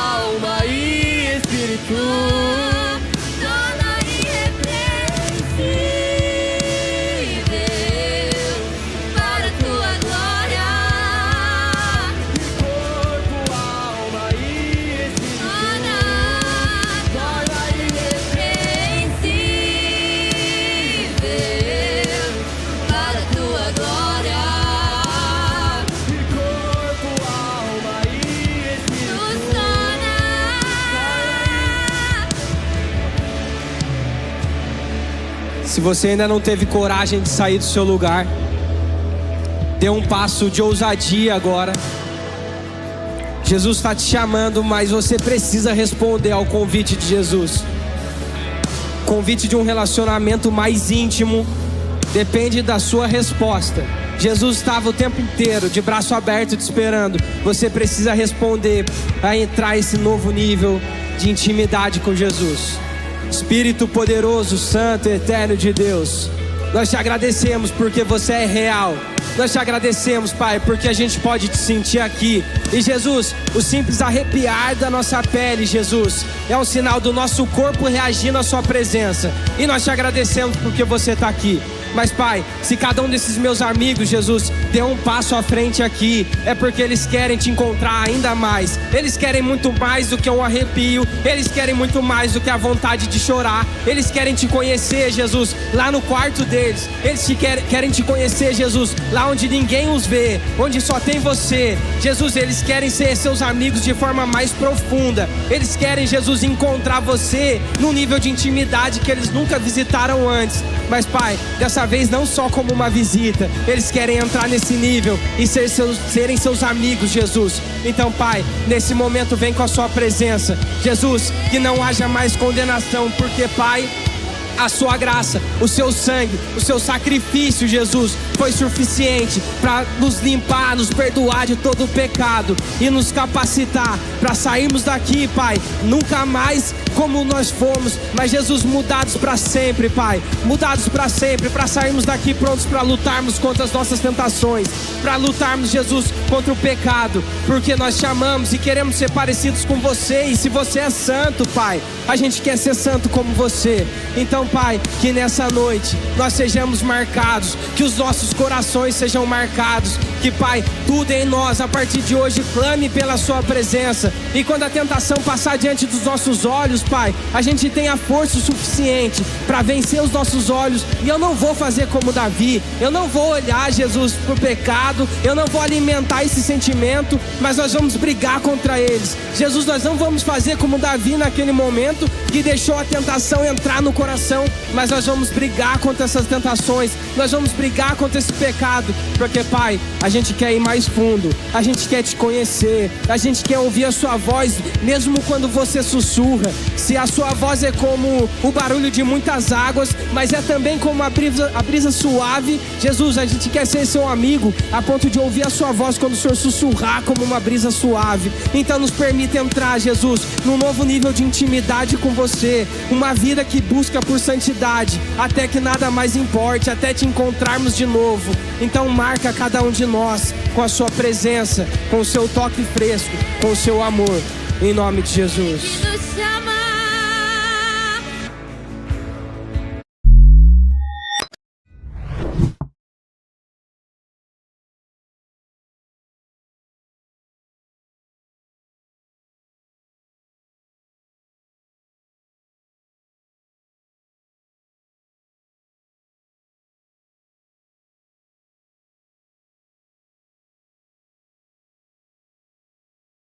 Speaker 4: irrepreensível para a tua glória.
Speaker 5: Corpo, alma e espírito.
Speaker 4: Torna irrepreensível para a tua glória.
Speaker 5: Corpo, alma e espírito.
Speaker 4: Nos torna.
Speaker 3: Se você ainda não teve coragem de sair do seu lugar, dê um passo de ousadia agora. Jesus está te chamando, mas você precisa responder ao convite de Jesus. Convite de um relacionamento mais íntimo depende da sua resposta. Jesus estava o tempo inteiro de braço aberto te esperando. Você precisa responder a entrar esse novo nível de intimidade com Jesus. Espírito poderoso, santo, eterno de Deus, Nós te agradecemos porque você é real. Nós te agradecemos, Pai, porque a gente pode te sentir aqui. E Jesus, o simples arrepiar da nossa pele, Jesus, é um sinal do nosso corpo reagindo à sua presença. E nós te agradecemos porque você está aqui. Mas, Pai, se cada um desses meus amigos, Jesus, deu um passo à frente aqui, é porque eles querem te encontrar ainda mais. Eles querem muito mais do que um arrepio. Eles querem muito mais do que a vontade de chorar. Eles querem te conhecer, Jesus, lá no quarto deles. Eles querem te conhecer, Jesus, lá onde ninguém os vê, onde só tem você. Jesus, eles querem ser seus amigos de forma mais profunda. Eles querem, Jesus, encontrar você num nível de intimidade que eles nunca visitaram antes. Mas, Pai, dessa vez não só como uma visita, eles querem entrar nesse nível e serem seus amigos, Jesus. Então, Pai, nesse momento vem com a sua presença, Jesus, que não haja mais condenação, porque, Pai, a sua graça, o seu sangue, o seu sacrifício, Jesus, foi suficiente para nos limpar, nos perdoar de todo o pecado e nos capacitar para sairmos daqui, Pai, nunca mais como nós fomos, mas Jesus, mudados para sempre, Pai, mudados para sempre, para sairmos daqui prontos para lutarmos contra as nossas tentações, para lutarmos, Jesus, contra o pecado, porque nós te amamos e queremos ser parecidos com você. E se você é santo, Pai, a gente quer ser santo como você. Então, Pai, que nessa noite nós sejamos marcados, que os nossos corações sejam marcados, que, Pai, tudo em nós a partir de hoje clame pela sua presença. E quando a tentação passar diante dos nossos olhos, Pai, a gente tenha força o suficiente para vencer os nossos olhos. E eu não vou fazer como Davi, eu não vou olhar, Jesus, pro pecado, eu não vou alimentar esse sentimento, mas nós vamos brigar contra eles. Jesus, nós não vamos fazer como Davi naquele momento que deixou a tentação entrar no coração, mas nós vamos brigar contra essas tentações, nós vamos brigar contra esse pecado, porque, Pai, a gente quer ir mais fundo, a gente quer te conhecer, a gente quer ouvir a sua voz, mesmo quando você sussurra. Se a sua voz é como o barulho de muitas águas, mas é também como a brisa suave, Jesus, a gente quer ser seu amigo, a ponto de ouvir a sua voz quando o Senhor sussurrar como uma brisa suave. Então nos permita entrar, Jesus, num novo nível de intimidade com você, uma vida que busca por santidade, até que nada mais importe, até te encontrarmos de novo. Então marca cada um de nós com a sua presença, com o seu toque fresco, com o seu amor, em nome de Jesus.